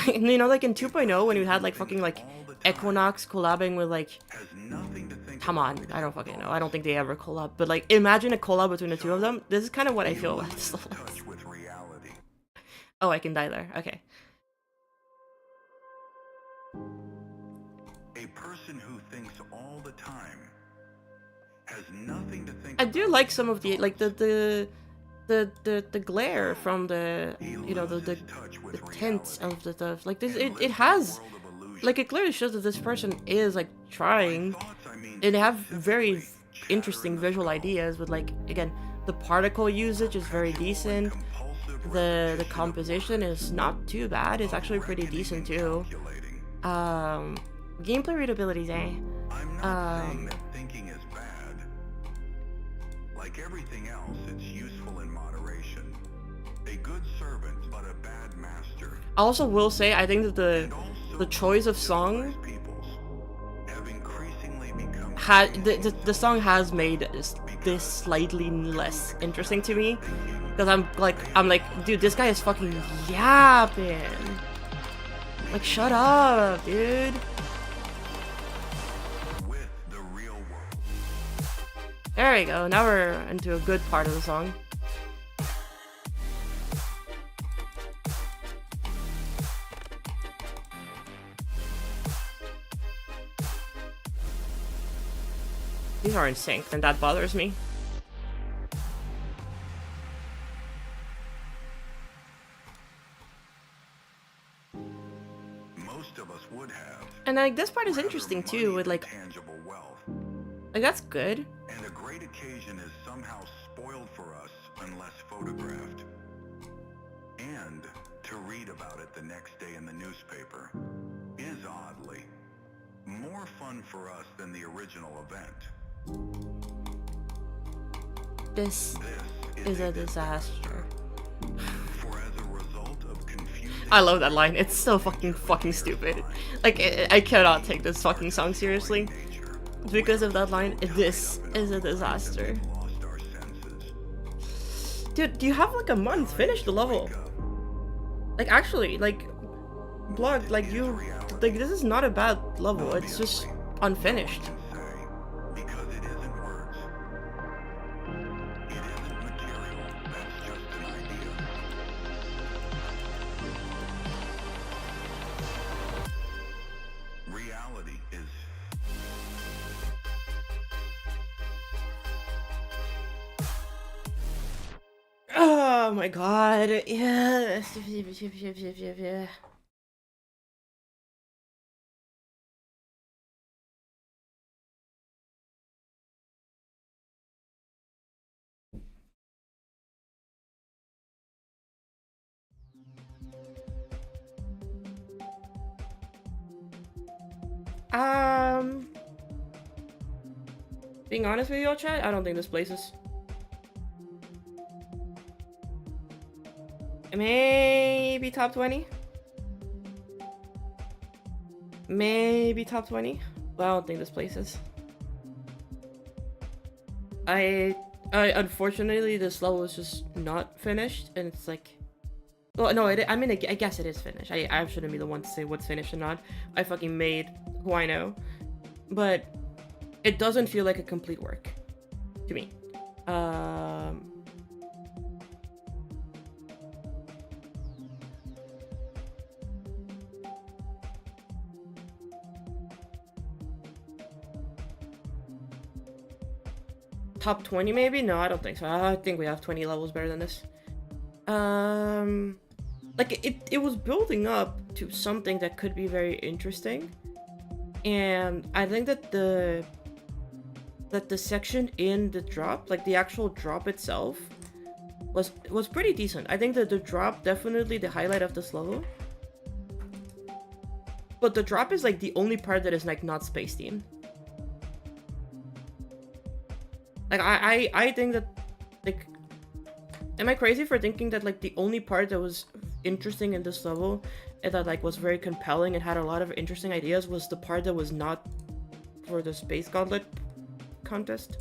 You know, like in 2.0 when you had like fucking like Equinox collabing with like, Has nothing to think come on, I don't fucking know. I don't think they ever collab. But like, imagine a collab between the two of them. This is kind of what I feel about this level. touch with reality. Oh, I can die there. Okay. A person who thinks all the time has nothing to think I do like some of the like the glare from the, you know, the tints of the stuff. Like this, it has like, it clearly shows that this person is like trying, and they have very interesting visual ideas with like, again, the particle usage is very decent. The composition is not too bad. It's actually pretty decent too. Gameplay readability, eh? I'm not saying that thinking is bad. Like everything else, it's useful in moderation. A good servant, but a bad master. I also will say, I think that the choice of song Peoples have increasingly become the song has made this slightly less interesting to me, because I'm like, dude, this guy is fucking yapping. Like, shut up, dude. with the real world. There we go. Now we're into a good part of the song. These are in sync, and that bothers me. Most of us would have. And like, this part is interesting too, with like Tangible wealth. that's good. And a great occasion is somehow spoiled for us unless photographed. And to read about it the next day in the newspaper is oddly more fun for us than the original event. This This is a disaster. for as a result of confusing I love that line. It's so fucking stupid. Like, I cannot take this fucking song seriously. nature, Because of that line, this is a disaster. lost our senses. Dude, you have like a month. Finish the level. Like, actually, like, Blog, like, like, this is not a bad level. It's just unfinished. Say, because it isn't words. It isn't material. That's just an idea. Reality is Oh my god. Yes. Being honest with you all, chat, I don't think this places. Maybe top 20. Maybe top 20. But I don't think this places. I unfortunately this level is just not finished, and it's like, well, no, I mean, I guess it is finished. I shouldn't be the one to say what's finished or not. I fucking made who I know, but it doesn't feel like a complete work to me. Top 20 maybe? No, I don't think so. I think we have 20 levels better than this. Like it was building up to something that could be very interesting. And I think that the section in the drop, like the actual drop itself, was pretty decent. I think that the drop definitely the highlight of this level. But the drop is like the only part that is like not space theme. Like I think that, like, am I crazy for thinking that like the only part that was interesting in this level and that like was very compelling and had a lot of interesting ideas was the part that was not for the Space Gauntlet contest?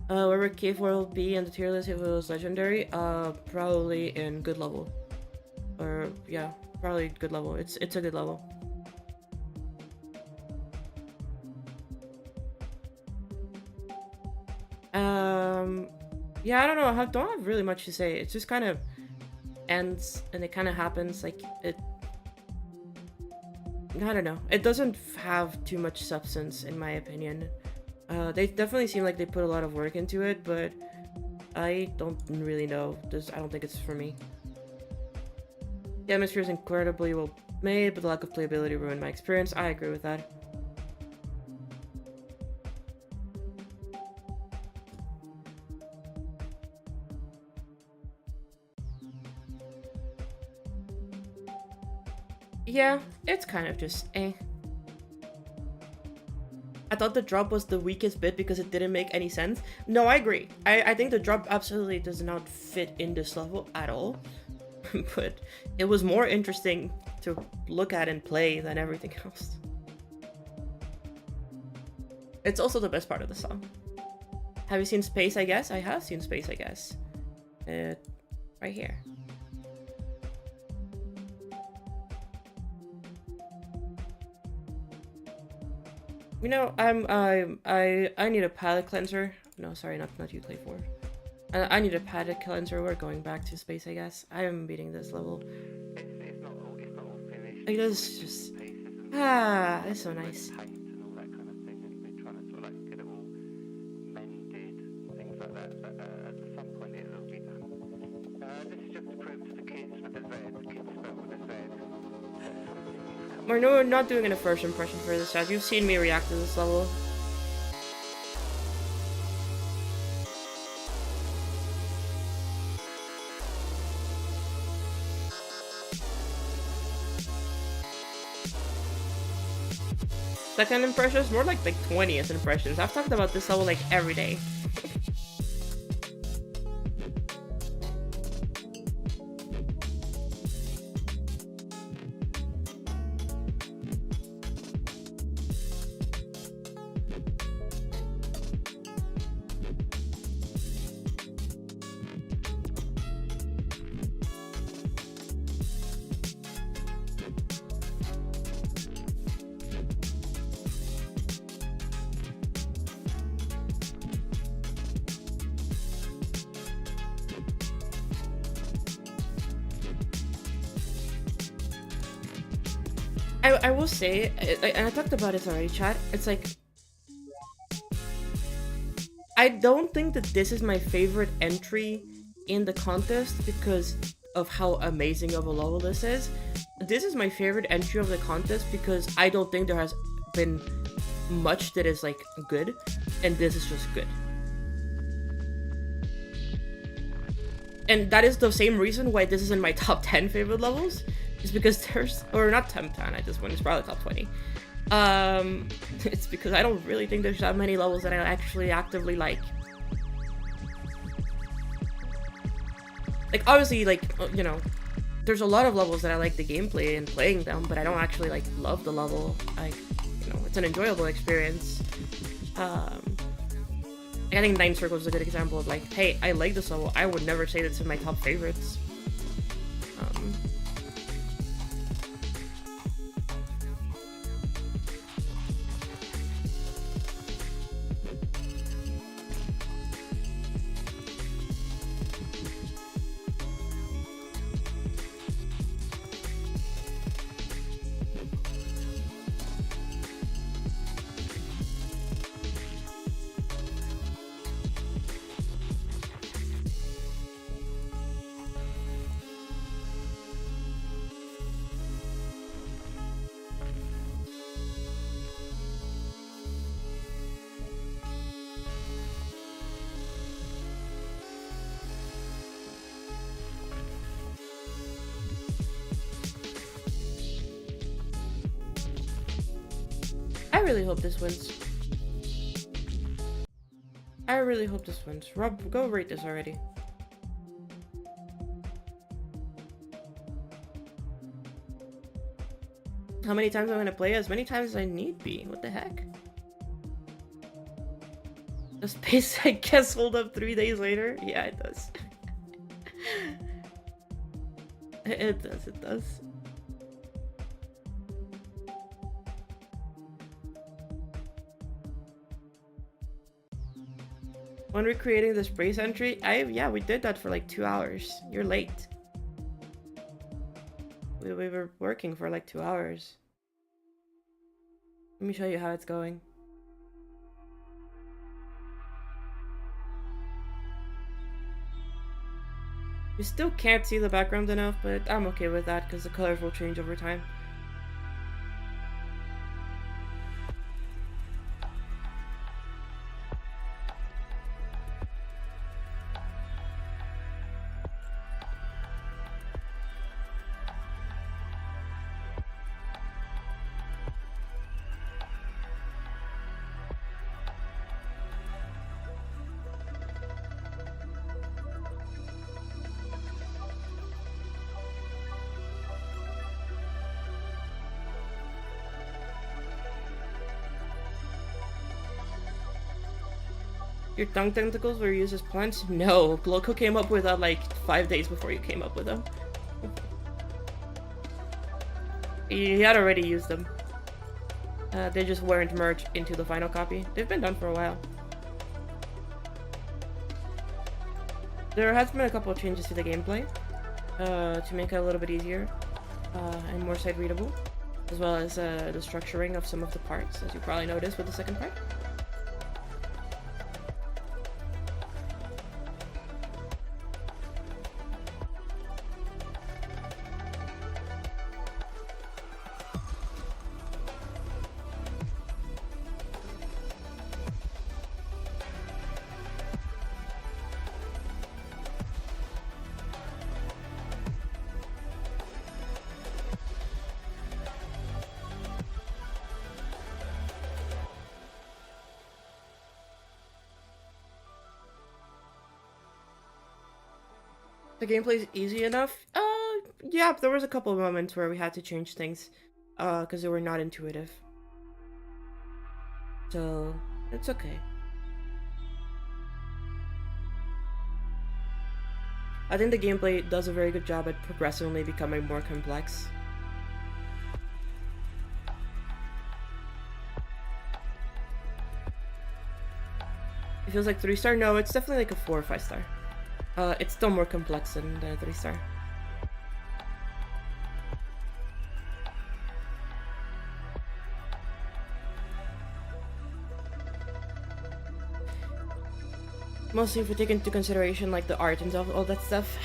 Where would Cave World be in the tier list if it was legendary? Probably in good level. Or yeah, probably good level. It's a good level. Yeah, I don't know. I don't have really much to say. It just kind of ends and it kind of happens. Like it. I don't know. It doesn't have too much substance, in my opinion. They definitely seem like they put a lot of work into it, but I don't really know. I don't think it's for me. The atmosphere is incredibly well made, but the lack of playability ruined my experience. I agree with that. Yeah, it's kind of just eh. I thought the drop was the weakest bit because it didn't make any sense. No, I agree. I think the drop absolutely does not fit in this level at all. But it was more interesting to look at and play than everything else. It's also the best part of the song. Have you seen Space, I guess? I have seen Space, I guess. Right here. You know, I need a palette cleanser. No, sorry, not you, Clay 4. I need a palette cleanser. We're going back to Space, I guess. I am beating this level. It's not all finished. Like, this is just... Ah, it's so nice. Paint and all that kind of thing, and they're trying to sort of like get it all mended, things like that. But at some point it will be done. This is just to prove to the kids with the Z, kids spelled with a Z. We're not doing a first impression for this chat. You've seen me react to this level. Second impressions, more like 20th impressions. I've talked about this level like every day. I will say, and I talked about it already, chat, it's like, I don't think that this is my favorite entry in the contest because of how amazing of a level this is. This is my favorite entry of the contest because I don't think there has been much that is like good, and this is just good. And that is the same reason why this is in my top 10 favorite levels, is because there's, or not top 10 at this point, it's probably top 20. It's because I don't really think there's that many levels that I actually actively like. Like, obviously, like, you know, there's a lot of levels that I like the gameplay and playing them, but I don't actually, like, love the level. Like, you know, it's an enjoyable experience. I think Nine Circles is a good example of, like, hey, I like this level. I would never say that's in my top favorites. I really hope this wins. I really hope this wins. Rob, go rate this already. How many times am I gonna play? As many times as I need be. What the heck? Does pace, I guess, hold up 3 days later? Yeah, it does. It does, it does. When recreating this brace entry, yeah, we did that for like 2 hours. You're late. We were working for like 2 hours. Let me show you how it's going. You still can't see the background enough, but I'm okay with that because the colors will change over time. Your tongue tentacles were used as plants? No, Gloco came up with that like 5 days before you came up with them. He had already used them. They just weren't merged into the final copy. They've been done for a while. There has been a couple of changes to the gameplay to make it a little bit easier and more sight readable, as well as the structuring of some of the parts, as you probably noticed with the second part. The gameplay is easy enough. Yeah, there was a couple of moments where we had to change things, because they were not intuitive. So, it's okay. I think the gameplay does a very good job at progressively becoming more complex. It feels like 3-star? No, it's definitely like a 4 or 5-star. It's still more complex than the 3-star. Mostly if we take into consideration like the art and all that stuff.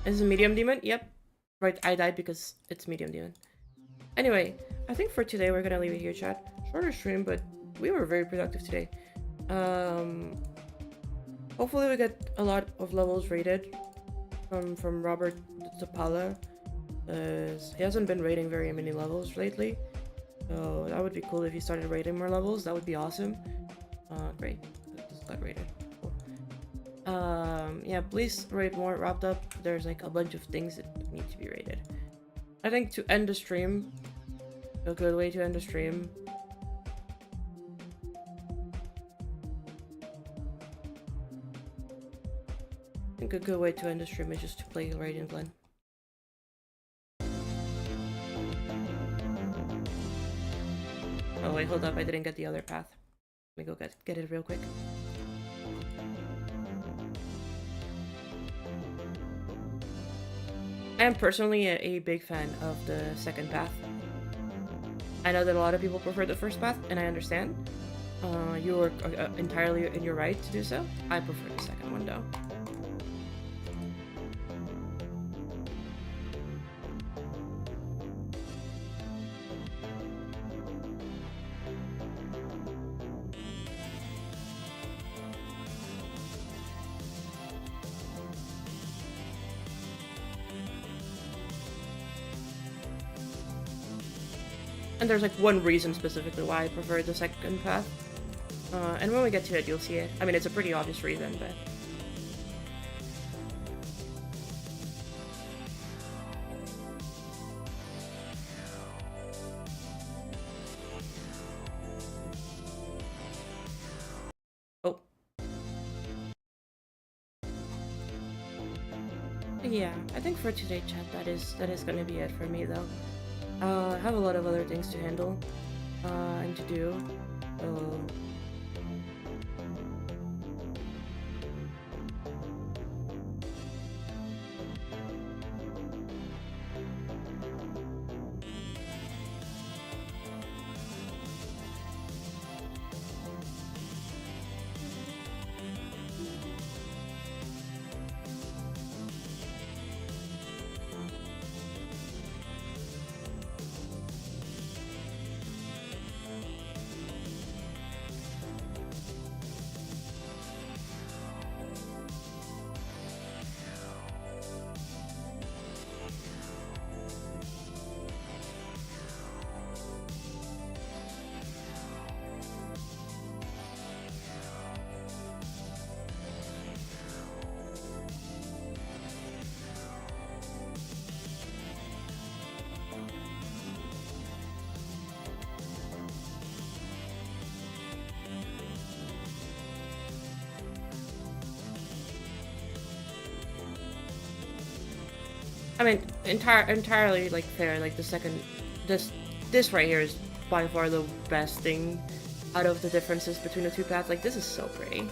Is it medium demon? Yep. Right, I died because it's medium demon. Anyway, I think for today we're gonna leave it here, chat. Shorter stream, but we were very productive today. Hopefully we get a lot of levels rated from Robert Zapala. He hasn't been rating very many levels lately. So that would be cool if he started rating more levels. That would be awesome. Great. That just got rated. Cool. Yeah, please rate more. Wrapped up. There's like a bunch of things that need to be rated. I think to end the stream, a good way to end the stream. I think a good way to end the stream is just to play Radiant Glen. Oh wait, hold up, I didn't get the other path. Let me go get it real quick. I am personally a big fan of the second path. I know that a lot of people prefer the first path, and I understand. You are entirely in your right to do so. I prefer the second one though. And there's like one reason specifically why I prefer the second path. And when we get to it, you'll see it. I mean, it's a pretty obvious reason, but... Oh. Yeah, I think for today, chat, that is gonna be it for me, though. I have a lot of other things to handle, and to do, so... I mean, entirely like fair. Like the second, this right here is by far the best thing out of the differences between the two paths. Like this is so pretty.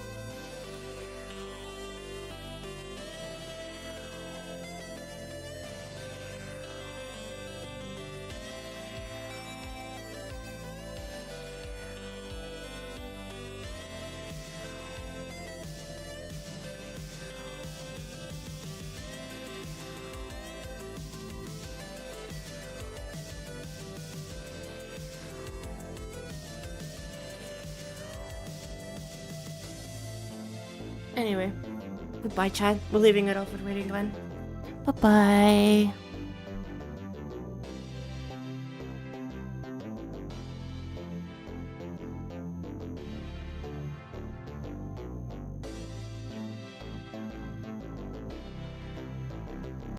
Anyway, goodbye, Chad. We're leaving it off with Radiant Glen. Bye-bye.